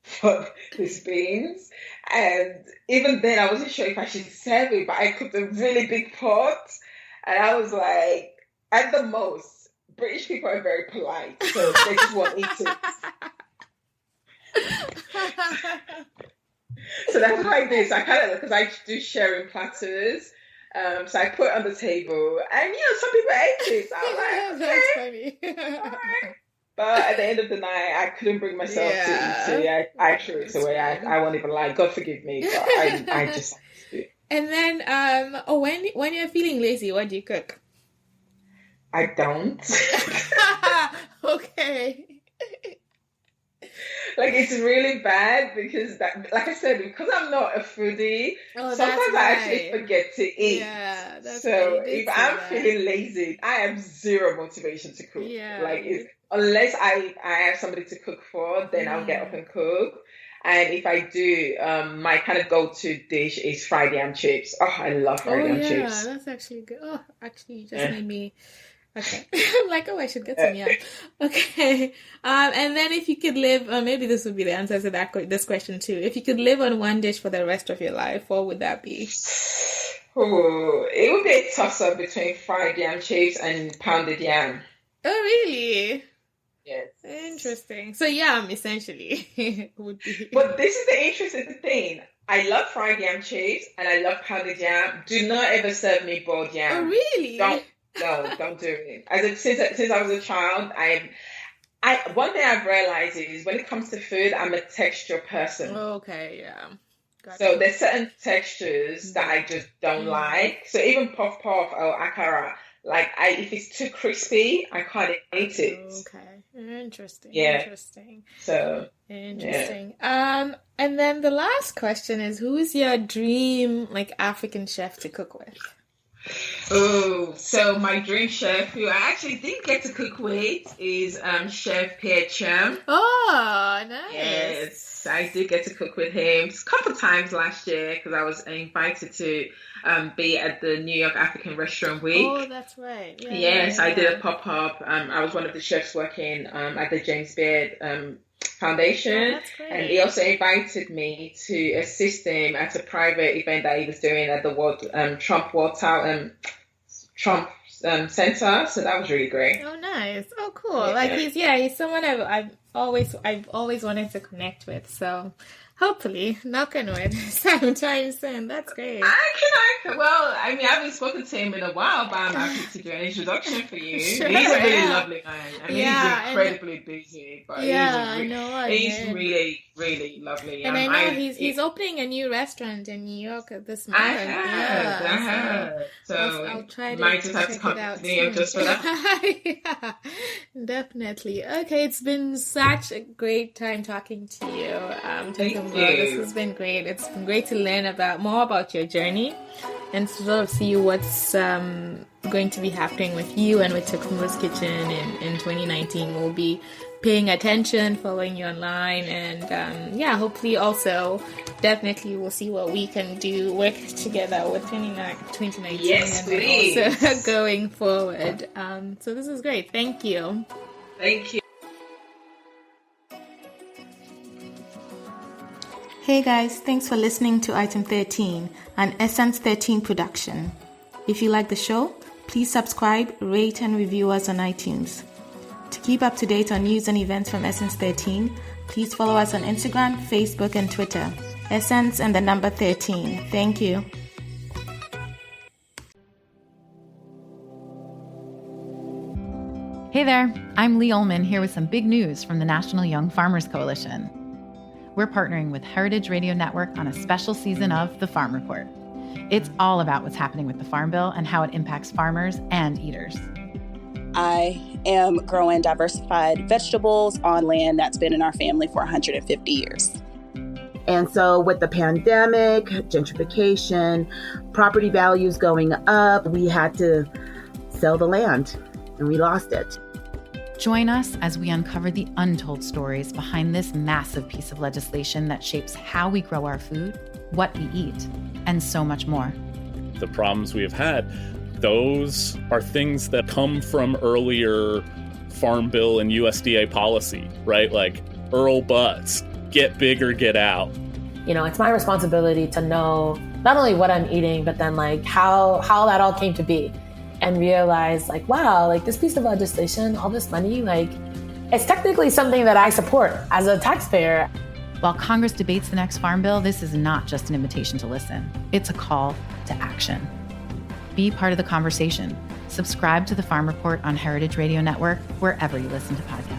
for these beans. And even then, I wasn't sure if I should serve it, but I cooked a really big pot. And I was like, at the most, British people are very polite, so they just won't eat it. So that's what I did. So I kind of, because I do sharing platters, so I put it on the table, and some people ate it. So I was like, okay. That's funny. Right. But at the end of the night, I couldn't bring myself to eat it. I threw it away. I won't even lie. God forgive me, but I just. And then, when you're feeling lazy, what do you cook? I don't. Okay. Like, it's really bad because, like I said, because I'm not a foodie, sometimes I actually forget to eat. Yeah, that's so if I'm feeling lazy, I have zero motivation to cook. Yeah. Like, unless I have somebody to cook for, then I'll get up and cook. And if I do, my kind of go-to dish is fried yam chips. Oh, I love fried yam chips. Yeah, that's actually good. Oh, actually, you just made me Okay. I'm like, oh, I should get some yam. Okay. And then if you could live, maybe this would be the answer to this question too. If you could live on one dish for the rest of your life, what would that be? Oh, it would be a toss-up between fried yam chips and pounded yam. Oh, really? Yes. Interesting. So yam, essentially, would be. But this is the interesting thing. I love fried yam chips and I love pounded yam. Do not ever serve me boiled yam. Oh, really? Don't do it. Since I was a child, one thing I've realized is when it comes to food, I'm a texture person. Okay, yeah. So there's certain textures that I just don't like. So even puff puff or akara, like if it's too crispy, I can't eat it. Okay, interesting. Yeah. Interesting. So interesting. Yeah. And then the last question is, who is your dream African chef to cook with? Oh, so my dream chef, who I actually didn't get to cook with, is Chef Pierre Chum. Oh, nice. Yes, I did get to cook with him a couple of times last year because I was invited to be at the New York African Restaurant Week. Oh, that's right. Yeah, yes, I did a pop-up. I was one of the chefs working at the James Beard Foundation, and he also invited me to assist him at a private event that he was doing at the Trump Center. So that was really great. Oh, nice. Oh, cool. Yeah. He's someone I've always wanted to connect with. So hopefully, knock on wood, sometime soon. That's great. I haven't spoken to him in a while, but I'm happy to do an introduction for you. Sure, he's a really lovely guy. He's incredibly busy, but he's really, really lovely. And I know he's opening a new restaurant in New York this month. I heard. So I'll try to might just have to come to New York just for that. Yeah, definitely. Okay, it's been such a great time talking to you. Tokunbo. This has been great. It's been great to learn more about your journey and to sort of see what's going to be happening with you and with Tokunbo's Kitchen in 2019. We'll be paying attention, following you online, and hopefully also definitely we'll see what we can do, work together with 2019 yes, and also going forward. So this is great. Thank you. Thank you. Hey guys, thanks for listening to Item 13, an Essence 13 production. If you like the show, please subscribe, rate, and review us on iTunes. To keep up to date on news and events from Essence 13, please follow us on Instagram, Facebook, and Twitter. Essence and the number 13. Thank you. Hey there, I'm Lee Ullman here with some big news from the National Young Farmers Coalition. We're partnering with Heritage Radio Network on a special season of The Farm Report. It's all about what's happening with the Farm Bill and how it impacts farmers and eaters. I am growing diversified vegetables on land that's been in our family for 150 years. And so with the pandemic, gentrification, property values going up, we had to sell the land and we lost it. Join us as we uncover the untold stories behind this massive piece of legislation that shapes how we grow our food, what we eat, and so much more. The problems we have had, those are things that come from earlier Farm Bill and USDA policy, right? Like Earl Butts, get big or get out. It's my responsibility to know not only what I'm eating, but then how that all came to be. And realize wow, this piece of legislation, all this money, it's technically something that I support as a taxpayer. While Congress debates the next Farm Bill, this is not just an invitation to listen. It's a call to action. Be part of the conversation. Subscribe to the Farm Report on Heritage Radio Network, wherever you listen to podcasts.